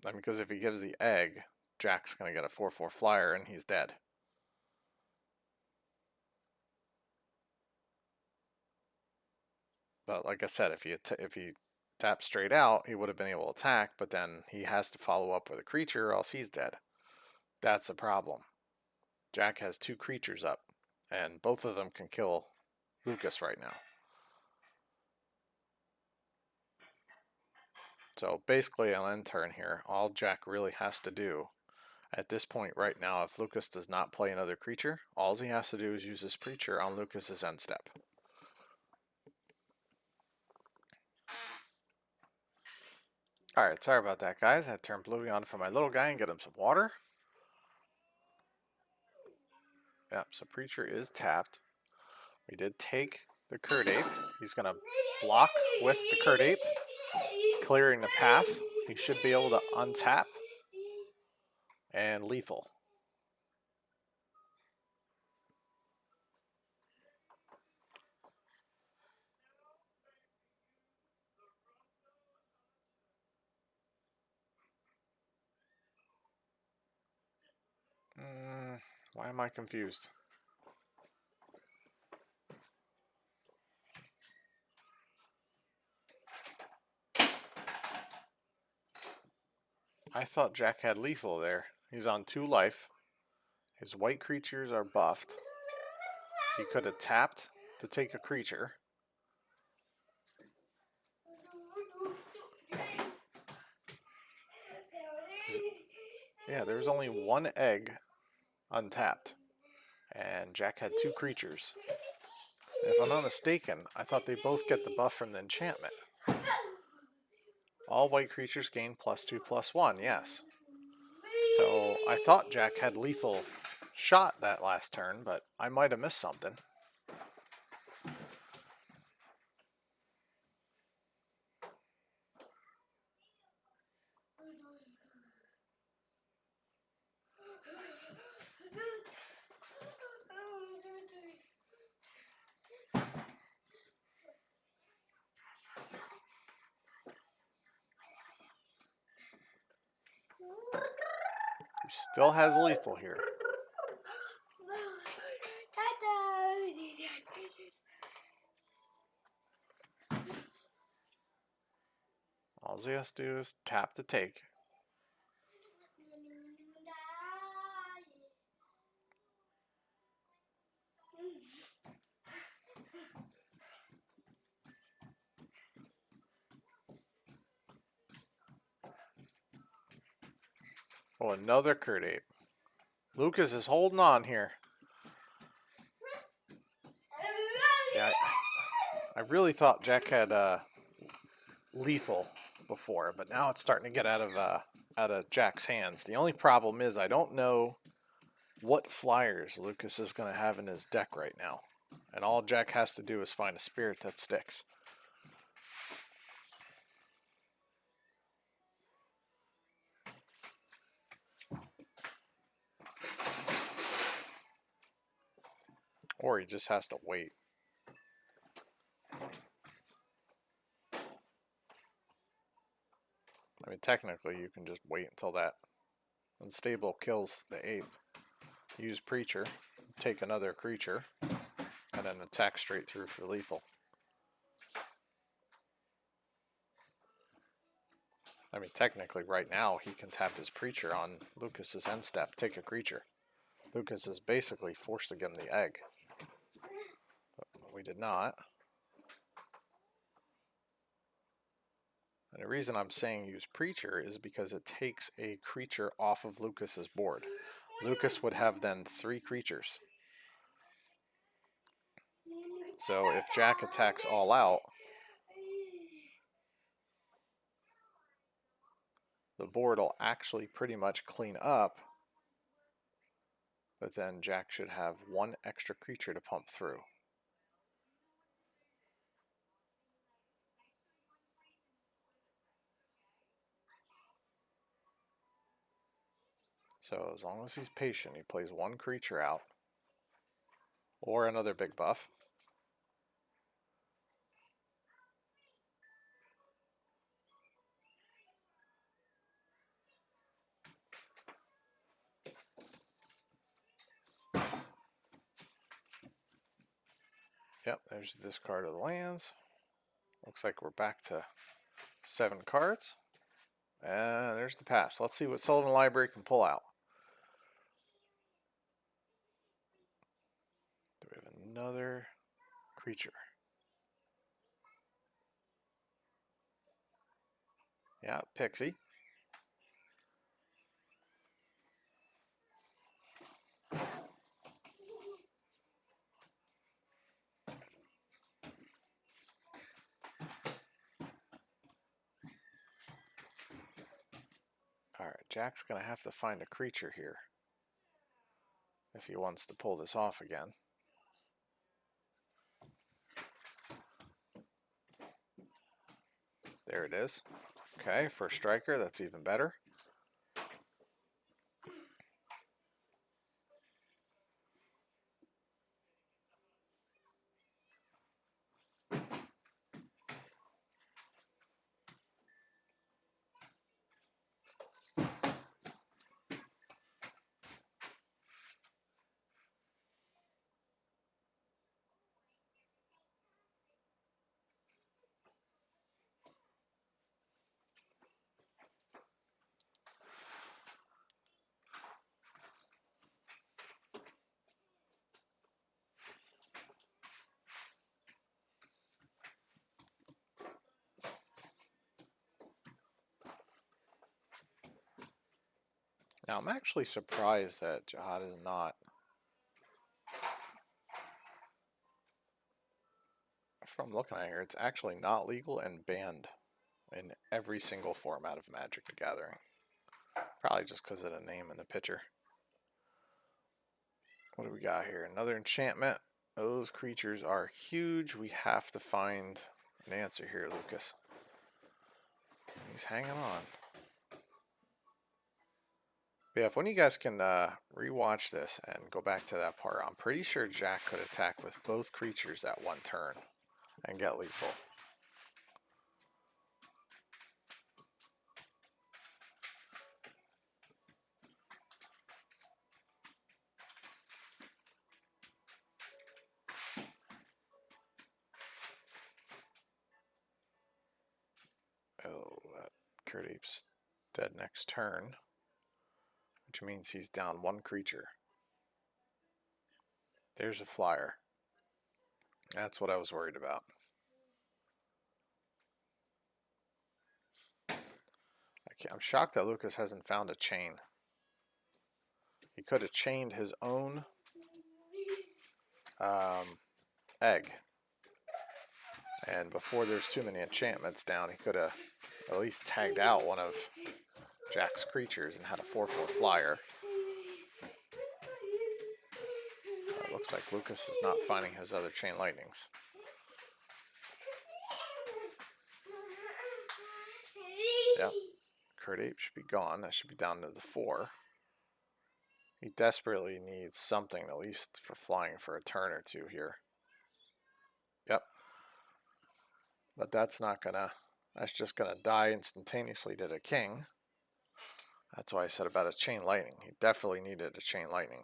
I mean, because if he gives the egg, Jack's going to get a 4/4 flyer and he's dead. But like I said, if he tapped straight out, he would have been able to attack, but then he has to follow up with a creature or else he's dead. That's a problem. Jack has 2 creatures up, and both of them can kill Lucas right now. So basically on end turn here, all Jack really has to do at this point right now, if Lucas does not play another creature, all he has to do is use his creature on Lucas's end step. Alright, sorry about that, guys. I had to turn Bluey on for my little guy and get him some water. Yep, so Preacher is tapped. We did take the Curd Ape. He's going to block with the Curd Ape, clearing the path. He should be able to untap and lethal. Why am I confused? I thought Jack had lethal there. He's on 2 life. His white creatures are buffed. He could have tapped to take a creature. Yeah, there was only 1 egg untapped. And Jack had 2 creatures. If I'm not mistaken, I thought they both get the buff from the enchantment. All white creatures gain +2/+1, yes. So I thought Jack had lethal shot that last turn, but I might have missed something. He still has lethal here. All he has to do is tap to take. Oh, another Curd Ape. Lucas is holding on here. Yeah, I really thought Jack had lethal before, but now it's starting to get out of Jack's hands. The only problem is I don't know what flyers Lucas is going to have in his deck right now. And all Jack has to do is find a spirit that sticks. Or he just has to wait. I mean, technically, you can just wait until that unstable kills the ape. Use Preacher, take another creature, and then attack straight through for lethal. I mean, technically, right now, he can tap his Preacher on Lucas's end step, take a creature. Lucas is basically forced to give him the egg. But we did not. And the reason I'm saying use Preacher is because it takes a creature off of Lucas's board. Lucas would have then 3 creatures. So if Jack attacks all out, the board will actually pretty much clean up, but then Jack should have 1 extra creature to pump through. So as long as he's patient, he plays 1 creature out, or another big buff. Yep, there's the discard of the lands. Looks like we're back to 7 cards. And there's the pass. Let's see what Sullivan Library can pull out. Do we have another creature? Yeah, Pixie. Alright, Jack's going to have to find a creature here if he wants to pull this off again. There it is. Okay, for a striker, that's even better. Now, I'm actually surprised that Jihad is not. From looking at here, it's actually not legal and banned in every single format of Magic the Gathering. Probably just because of the name in the picture. What do we got here? Another enchantment. Those creatures are huge. We have to find an answer here, Lucas. He's hanging on. Yeah, if one of you guys can rewatch this and go back to that part, I'm pretty sure Jack could attack with both creatures at one turn and get lethal. Oh, that Kurt Ape's dead next turn, which means he's down one creature. There's a flyer. That's what I was worried about. I'm shocked that Lucas hasn't found a chain. He could have chained his own egg. And before there's too many enchantments down, he could have at least tagged out one of Jack's creatures and had a 4/4 flyer. It looks like Lucas is not finding his other chain lightnings. Yep. Kurt Ape should be gone. That should be down to the 4. He desperately needs something, at least for flying for a turn or two here. Yep. But that's not gonna, that's just gonna die instantaneously to the king. That's why I said about a chain lightning. He definitely needed a chain lightning.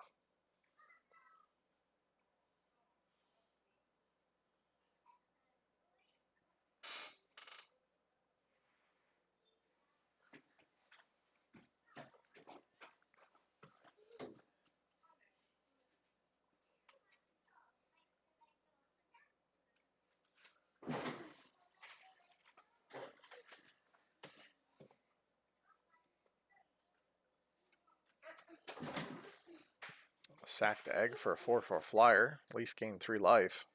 Sack the egg for a 4/4 flyer. At least gain 3 life.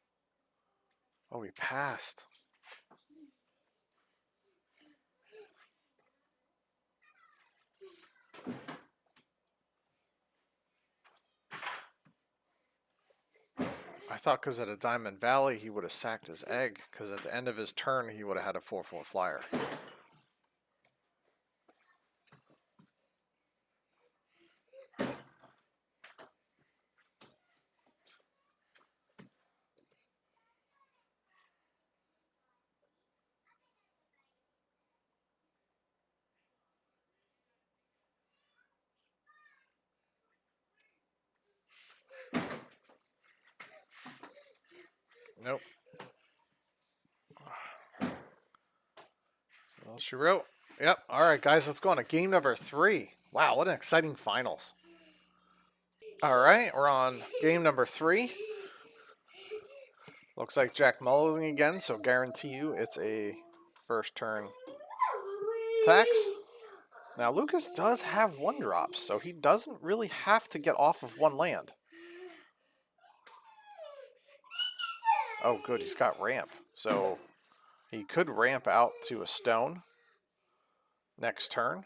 Oh, he passed. I thought because of the Diamond Valley he would have sacked his egg, because at the end of his turn he would have had a 4/4 flyer. Nope. So all she wrote. Yep. All right, guys, let's go on to game number 3. Wow, what an exciting finals. All right, we're on game number 3. Looks like Jack mulling again, so guarantee you it's a first turn tax. Now, Lucas does have 1-drops, so he doesn't really have to get off of 1 land. Oh, good, he's got ramp. So he could ramp out to a stone next turn.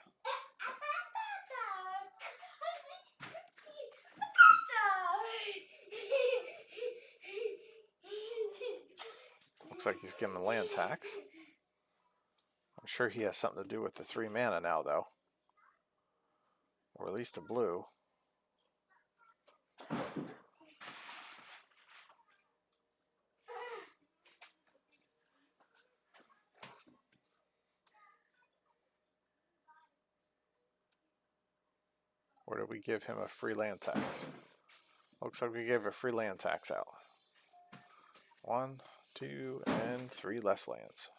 like he's giving land tax. I'm sure he has something to do with the 3 mana now, though. Or at least a blue. Or did we give him a free land tax? Looks like we gave a free land tax out. 1, 2, and 3 less lands.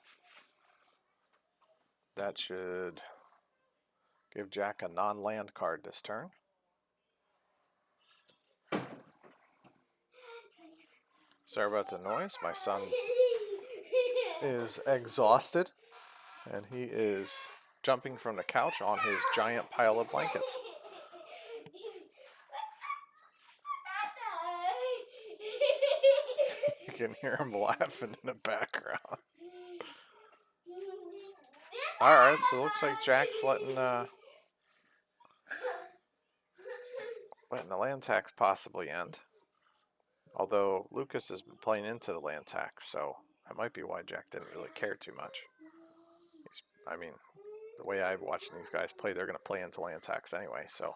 That should give Jack a non-land card this turn. Sorry about the noise. My son is exhausted, and he is jumping from the couch on his giant pile of blankets. You can hear him laughing in the background. Alright, so it looks like Jack's letting the land tax possibly end. Although Lucas has been playing into the land tax, so that might be why Jack didn't really care too much. I mean, the way I'm watching these guys play, they're going to play into land tax anyway, so.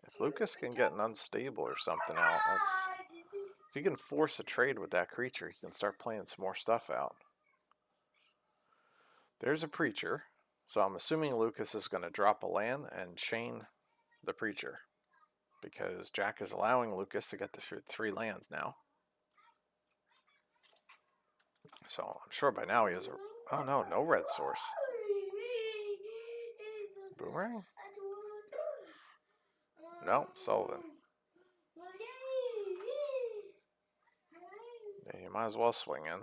If Lucas can get an unstable or something out, if he can force a trade with that creature, he can start playing some more stuff out. There's a preacher, so I'm assuming Lucas is going to drop a land and chain the preacher, because Jack is allowing Lucas to get the 3 lands now. So I'm sure by now he has a... Oh no, no red source. Boomerang? No, Sullivan. Yeah, you might as well swing in.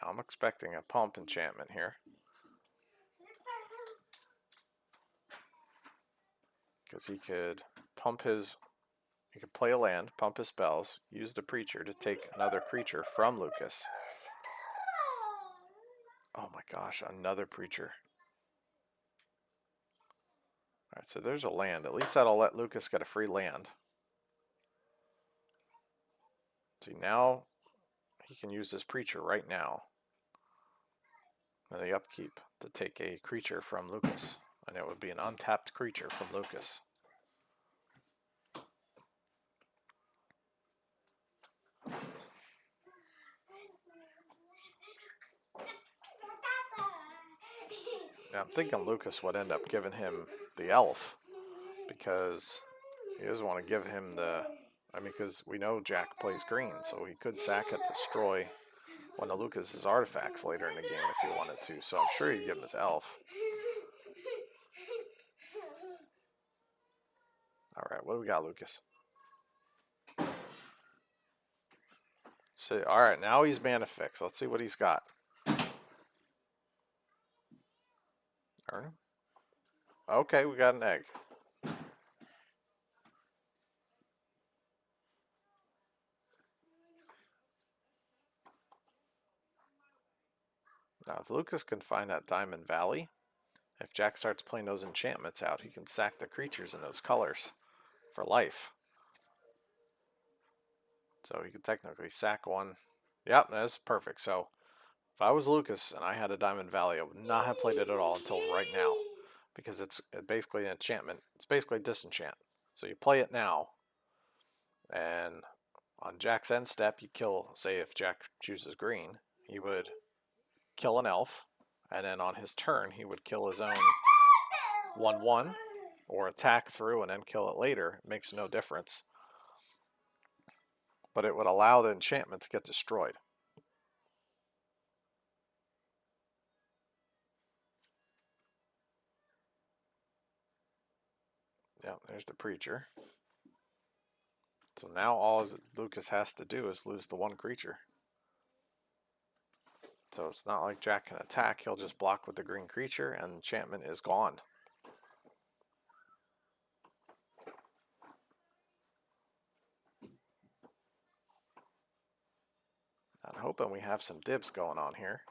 Now I'm expecting a pump enchantment here. Because he could play a land, pump his spells, use the preacher to take another creature from Lucas. Oh my gosh, another preacher. Alright, so there's a land. At least that'll let Lucas get a free land. See, now he can use this preacher right now in the upkeep to take a creature from Lucas. And it would be an untapped creature from Lucas. Now I'm thinking Lucas would end up giving him the elf, because he doesn't want to give him the... I mean, because we know Jack plays green, so he could sack it, destroy one of Lucas's artifacts later in the game if he wanted to. So I'm sure he'd give him his elf. Alright, what do we got, Lucas? So, alright, now he's mana fixed. Let's see what he's got. Earn him? Okay, we got an egg. Now, if Lucas can find that Diamond Valley, if Jack starts playing those enchantments out, he can sack the creatures in those colors for life. So he could technically sack one. Yep, that's perfect. So if I was Lucas and I had a Diamond Valley, I would not have played it at all until right now, because it's basically an enchantment. It's basically a disenchant. So you play it now, and on Jack's end step, you kill, say if Jack chooses green, he would kill an elf, and then on his turn, he would kill his own 1/1, or attack through and then kill it later. It makes no difference. But it would allow the enchantment to get destroyed. Yeah, there's the preacher. So now all Lucas has to do is lose the 1 creature. So it's not like Jack can attack. He'll just block with the green creature and enchantment is gone. hoping we have some dibs going on here.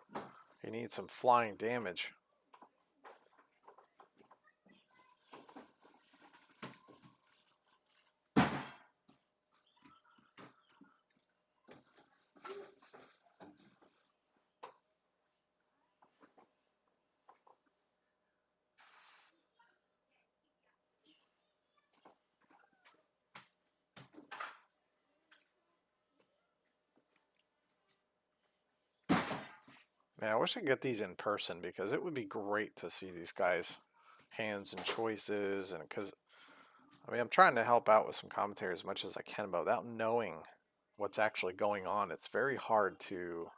He needs some flying damage. Man, I wish I could get these in person because it would be great to see these guys' hands and choices. And because, I mean, I'm trying to help out with some commentary as much as I can, but without knowing what's actually going on, it's very hard to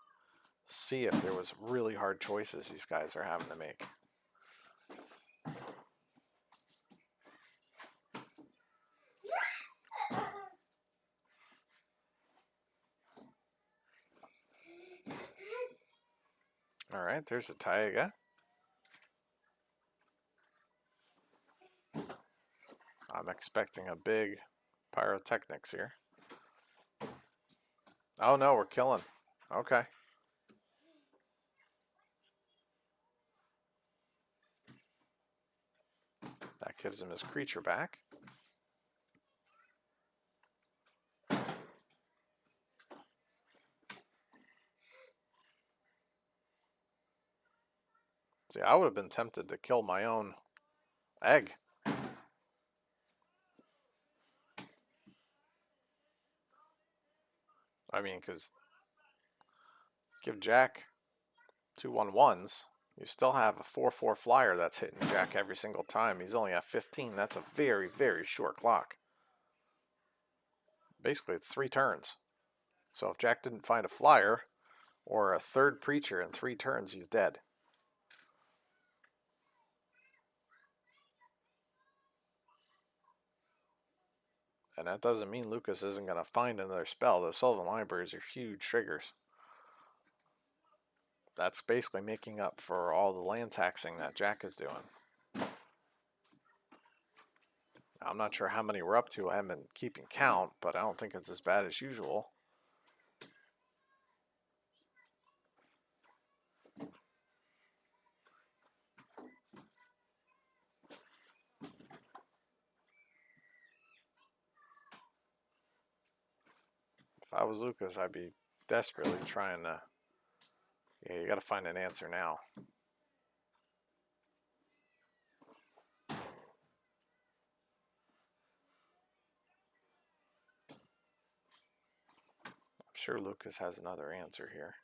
see if there was really hard choices these guys are having to make. All right, there's a Taiga. I'm expecting a big pyrotechnics here. Oh no, we're killing. Okay. That gives him his creature back. See, I would have been tempted to kill my own egg. I mean, because give Jack 2/1/1s, you still have a 4/4 flyer that's hitting Jack every single time. He's only at 15. That's a very, very short clock. Basically, it's 3 turns. So if Jack didn't find a flyer or a third preacher in 3 turns, he's dead. And that doesn't mean Lucas isn't going to find another spell. The Sylvan Libraries are huge triggers. That's basically making up for all the land taxing that Jack is doing. I'm not sure how many we're up to. I haven't been keeping count, but I don't think it's as bad as usual. If I was Lucas, I'd be desperately trying to... Yeah, you got to find an answer now. I'm sure Lucas has another answer here.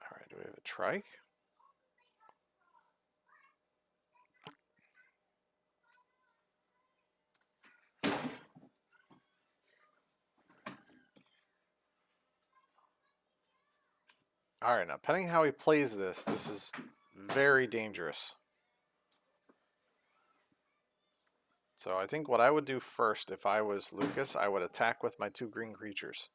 All right, do we have a trike? All right, now depending how he plays this, this is very dangerous. So I think what I would do first if I was Lucas, I would attack with my 2 green creatures.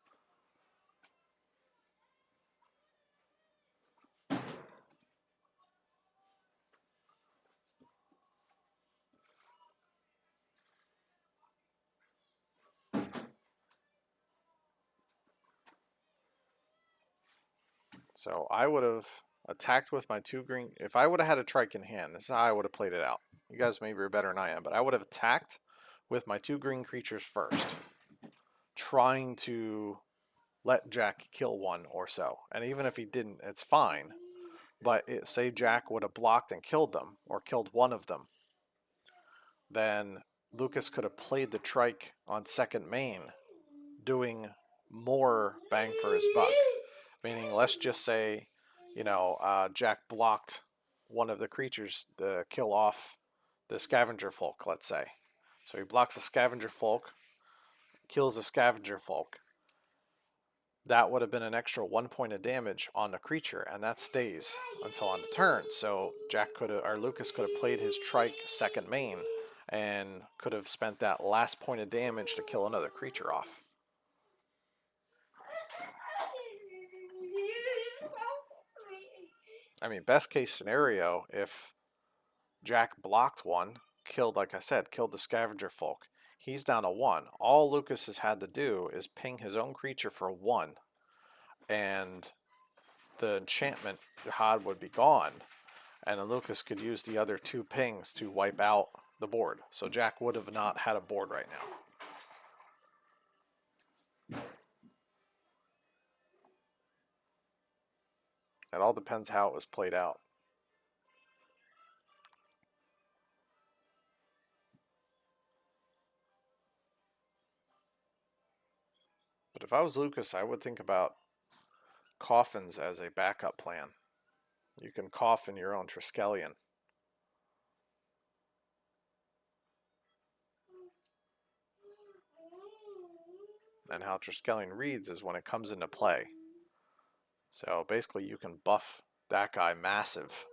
So I would have attacked with my 2 green. If I would have had a trike in hand, this is how I would have played it out. You guys maybe are better than I am, but I would have attacked with my 2 green creatures first, trying to let Jack kill one or so. And even if he didn't, it's fine. But say Jack would have blocked and killed them, or killed one of them, then Lucas could have played the trike on second main, doing more bang for his buck. Meaning, let's just say, Jack blocked one of the creatures to kill off the scavenger folk, let's say. So he blocks the scavenger folk, kills the scavenger folk. That would have been an extra 1 point of damage on the creature, and that stays until on the turn. So Lucas could have played his Trike second main and could have spent that last point of damage to kill another creature off. I mean, best case scenario, if Jack blocked one, like I said, killed the scavenger folk, he's down to 1. All Lucas has had to do is ping his own creature for 1, and the enchantment Jihad would be gone, and then Lucas could use the other 2 pings to wipe out the board. So Jack would have not had a board right now. It all depends how it was played out. But if I was Lucas, I would think about coffins as a backup plan. You can coffin your own Triskelion. And how Triskelion reads is when it comes into play. So basically you can buff that guy massive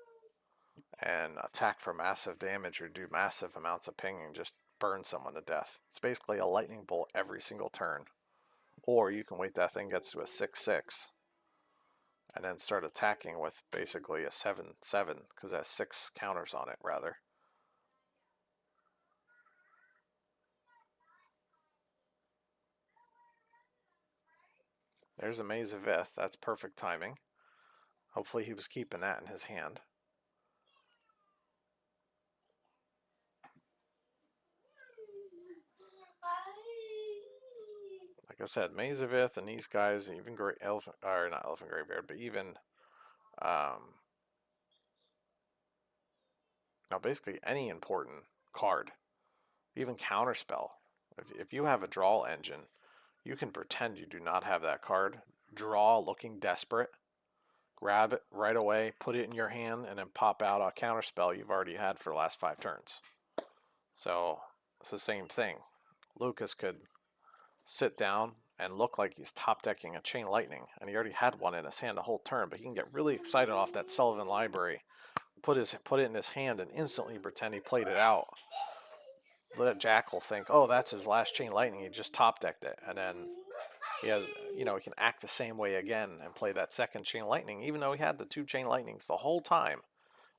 and attack for massive damage or do massive amounts of pinging, just burn someone to death. It's basically a lightning bolt every single turn. Or you can wait that thing gets to a 6/6 and then start attacking with basically a 7/7 because it has 6 counters on it rather. There's a Maze of Ith. That's perfect timing. Hopefully he was keeping that in his hand. Like I said, Maze of Ith and these guys, even not Elephant Graveyard, but even now basically any important card, even Counterspell. If you have a draw engine, you can pretend you do not have that card, draw looking desperate, grab it right away, put it in your hand, and then pop out a Counterspell you've already had for the last 5 turns. So it's the same thing. Lucas could sit down and look like he's top decking a Chain Lightning, and he already had one in his hand the whole turn, but he can get really excited off that Sullivan Library, put it in his hand, and instantly pretend he played it out. Let Jack will think, oh, that's his last Chain Lightning, he just top decked it, and then he has, he can act the same way again and play that second Chain Lightning, even though he had the 2 Chain Lightnings the whole time.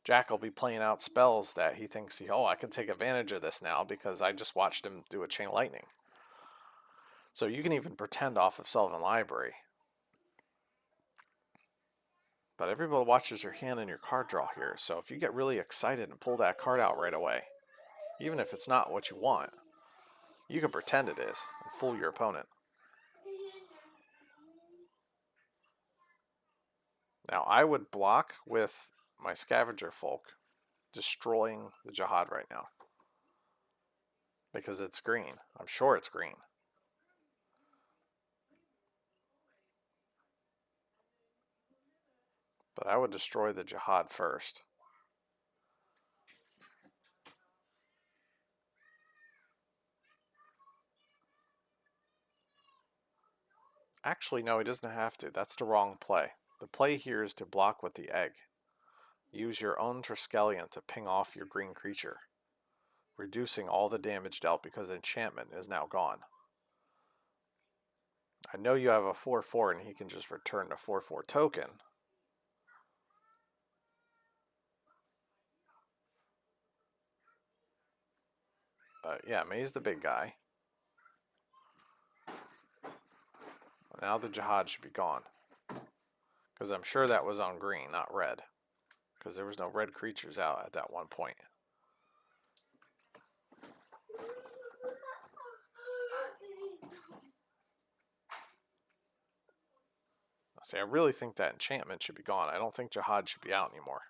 Jack will be playing out spells that he thinks I can take advantage of this now because I just watched him do a Chain Lightning. So you can even pretend off of Sullivan Library. But everybody watches your hand and your card draw here. So if you get really excited and pull that card out right away, even if it's not what you want, you can pretend it is and fool your opponent. Now I would block with my Scavenger Folk, destroying the Jihad right now. Because it's green. I'm sure it's green. But I would destroy the Jihad first. Actually, no, he doesn't have to. That's the wrong play. The play here is to block with the egg. Use your own Triskelion to ping off your green creature, reducing all the damage dealt because enchantment is now gone. I know you have a 4/4 and he can just return the 4/4 token. Yeah, May's the big guy. Now the Jihad should be gone. Because I'm sure that was on green, not red. Because there was no red creatures out at that one point. See, I really think that enchantment should be gone. I don't think Jihad should be out anymore.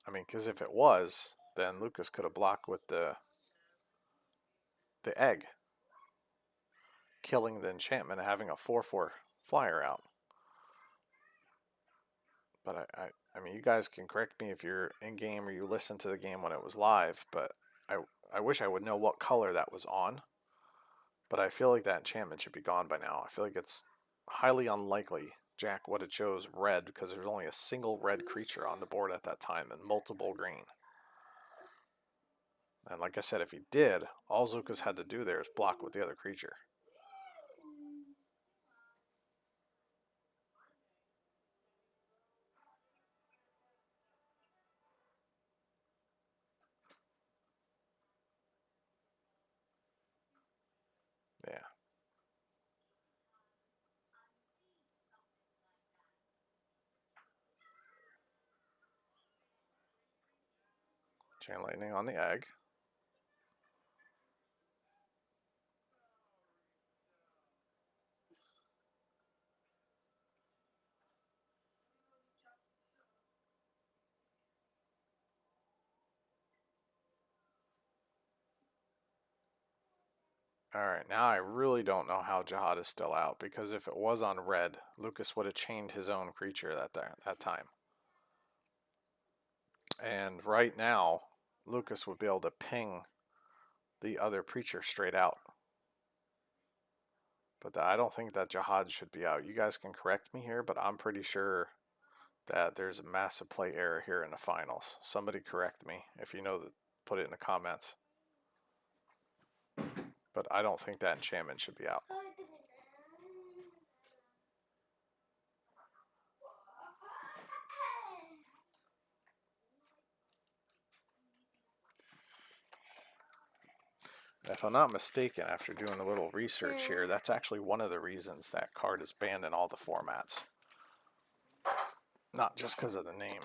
I mean, because if it was, then Lucas could have blocked with the egg, killing the enchantment and having a 4/4 flyer out. But I mean, you guys can correct me if you're in game or you listen to the game when it was live. But I wish I would know what color that was on. But I feel like that enchantment should be gone by now. I feel like it's highly unlikely Jack would have chose red because there's only a single red creature on the board at that time and multiple green. And like I said, if he did, all Lucas had to do there is block with the other creature. Yeah. Chain lightning on the egg. Alright, now I really don't know how Jihad is still out, because if it was on red, Lucas would have chained his own creature that time. And right now, Lucas would be able to ping the other creature straight out. But I don't think that Jihad should be out. You guys can correct me here, but I'm pretty sure that there's a massive play error here in the finals. Somebody correct me if you know that. Put it in the comments. But I don't think that enchantment should be out. If I'm not mistaken, after doing a little research here, that's actually one of the reasons that card is banned in all the formats. Not just because of the name,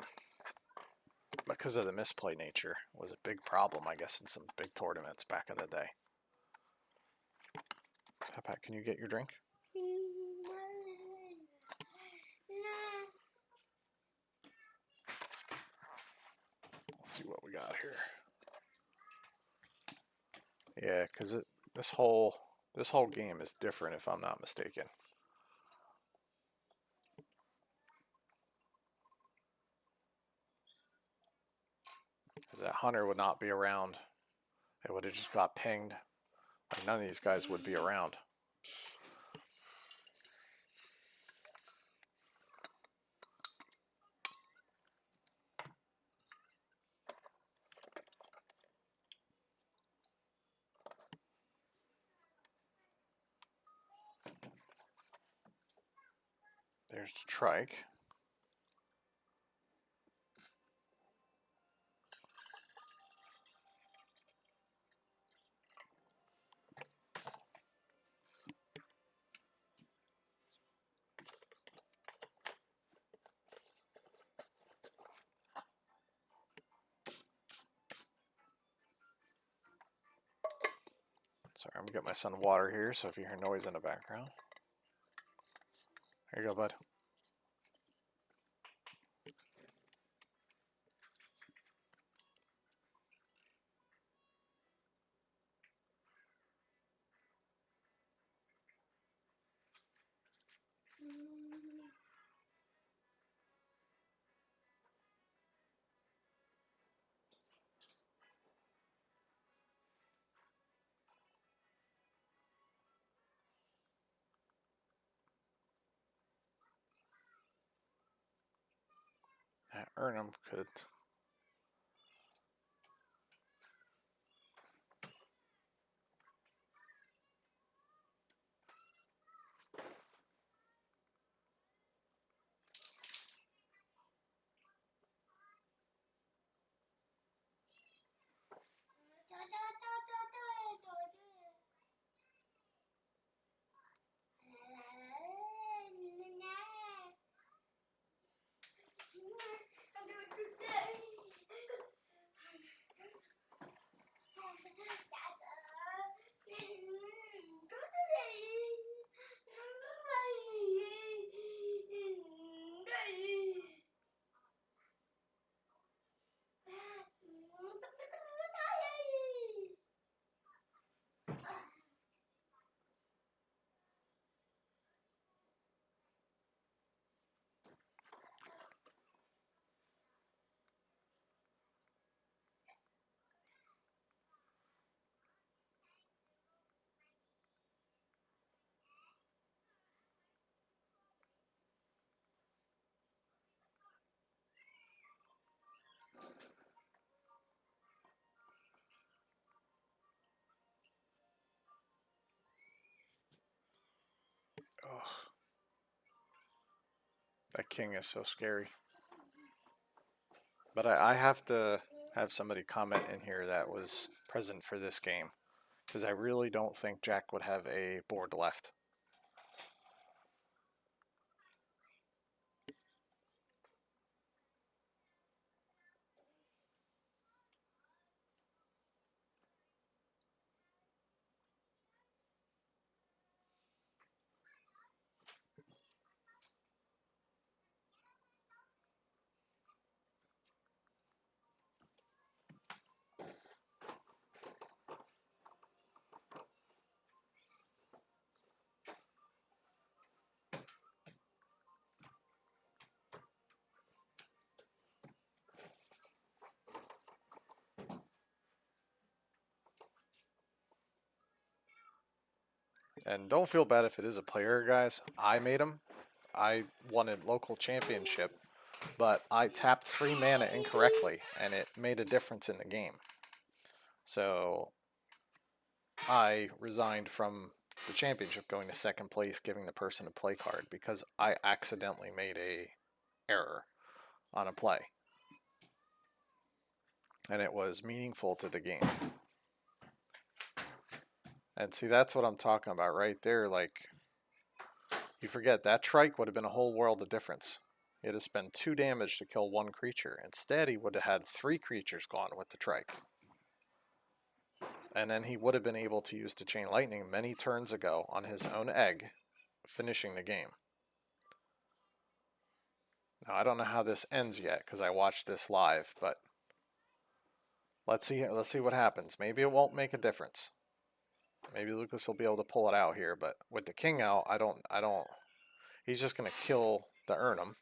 but because of the misplay nature. It was a big problem, I guess, in some big tournaments back in the day. Pat, can you get your drink? Let's see what we got here. Yeah, because this whole game is different, if I'm not mistaken. Because that hunter would not be around. It would have just got pinged. Like none of these guys would be around. There's the trike. Sorry, I'm gonna get my son water here, so if you hear noise in the background. Here you go, bud. Ernham could. That king is so scary. But I have to have somebody comment in here that was present for this game, because I really don't think Jack would have a board left. And don't feel bad if it is a player, guys. I made him. I won a local championship, but I tapped 3 mana incorrectly, and it made a difference in the game. So I resigned from the championship, going to second place, giving the person a play card because I accidentally made a error on a play, and it was meaningful to the game. And see, that's what I'm talking about right there. Like, you forget that trike would have been a whole world of difference. He had to spend 2 damage to kill 1 creature. Instead, he would have had 3 creatures gone with the trike. And then he would have been able to use the chain lightning many turns ago on his own egg, finishing the game. Now, I don't know how this ends yet because I watched this live, but let's see what happens. Maybe it won't make a difference. Maybe Lucas will be able to pull it out here, but with the king out, I don't. He's just gonna kill the Urnum.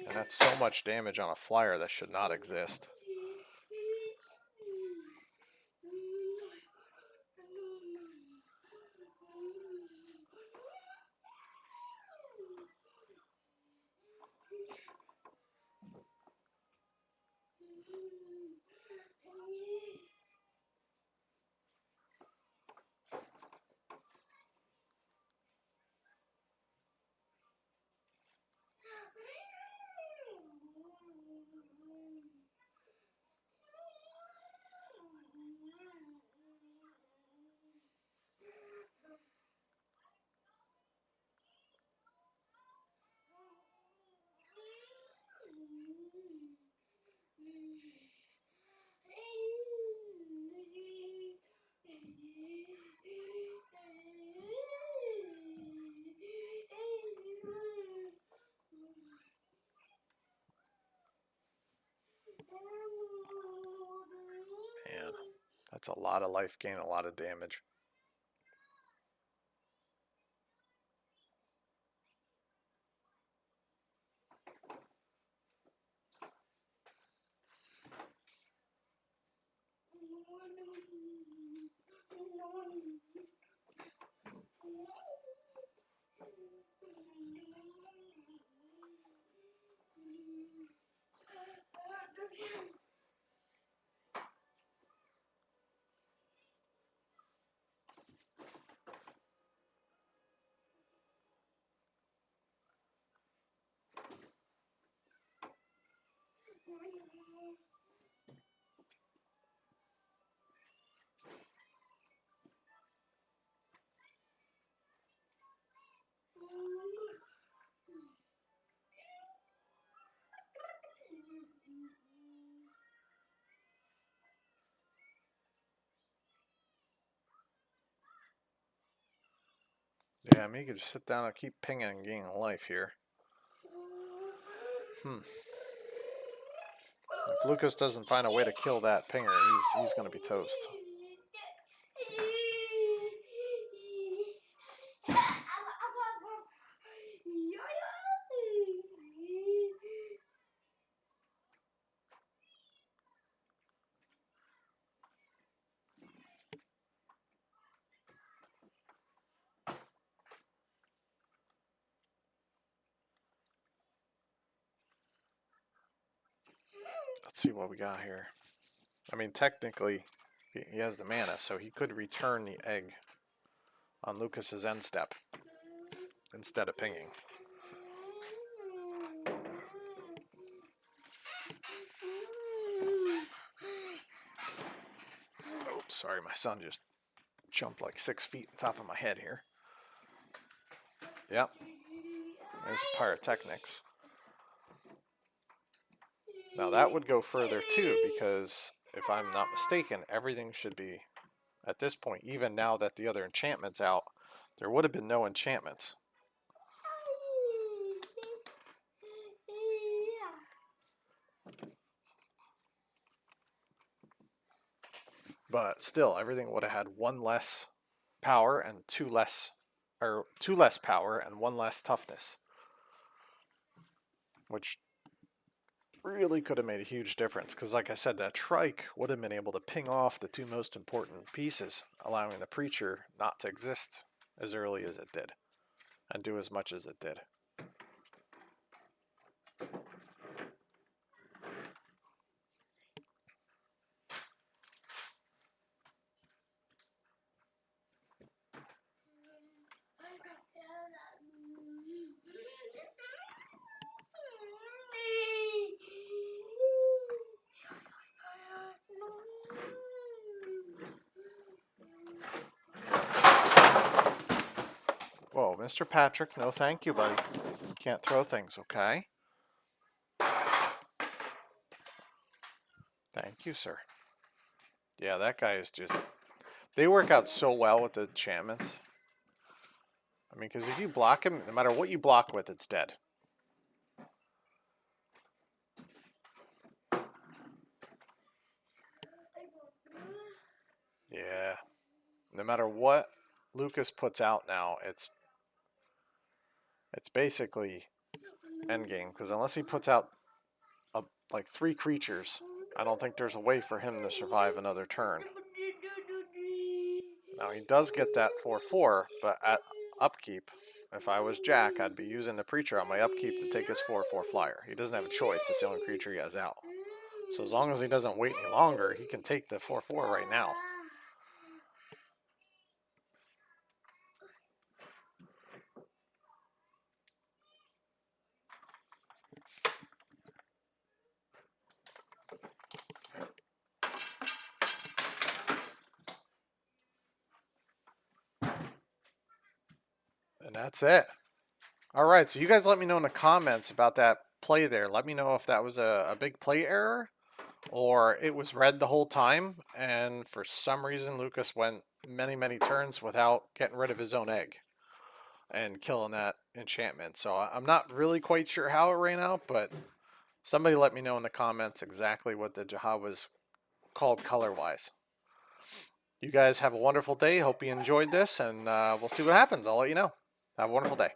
And that's so much damage on a flyer that should not exist. Man, that's a lot of life gain, a lot of damage. Yeah, I mean, you could just sit down and keep pinging and gaining life here. If Lucas doesn't find a way to kill that pinger, he's going to be toast. Let's see what we got here. I mean, technically, he has the mana, so he could return the egg on Lucas's end step instead of pinging. Oops, sorry, my son just jumped like 6 feet on top of my head here. Yep. There's a Pyrotechnics. Now that would go further too, because if I'm not mistaken, everything should be, at this point, even now that the other enchantment's out, there would have been no enchantments. But still, everything would have had 1 less power and 2 less power and 1 less toughness, which really could have made a huge difference. Because, like I said, that trike would have been able to ping off the 2 most important pieces, allowing the preacher not to exist as early as it did and do as much as it did. Whoa, Mr. Patrick, no thank you, buddy. You can't throw things, okay? Thank you, sir. Yeah, that guy is just... They work out so well with the enchantments. I mean, because if you block him, no matter what you block with, it's dead. Yeah. No matter what Lucas puts out now, it's basically endgame. Because unless he puts out like 3 creatures, I don't think there's a way for him to survive another turn. Now he does get that 4/4, but at upkeep, if I was Jack, I'd be using the preacher on my upkeep to take his 4/4 flyer. He doesn't have a choice. It's the only creature he has out. So as long as he doesn't wait any longer, he can take the 4/4 right now. And that's it. All right, so you guys let me know in the comments about that play there. Let me know if that was a big play error or it was red the whole time, and for some reason Lucas went many turns without getting rid of his own egg and killing that enchantment. So I'm not really quite sure how it ran out, but somebody let me know in the comments exactly what the Jihad was called color-wise. You guys have a wonderful day. Hope you enjoyed this, and we'll see what happens. I'll let you know. Have a wonderful day.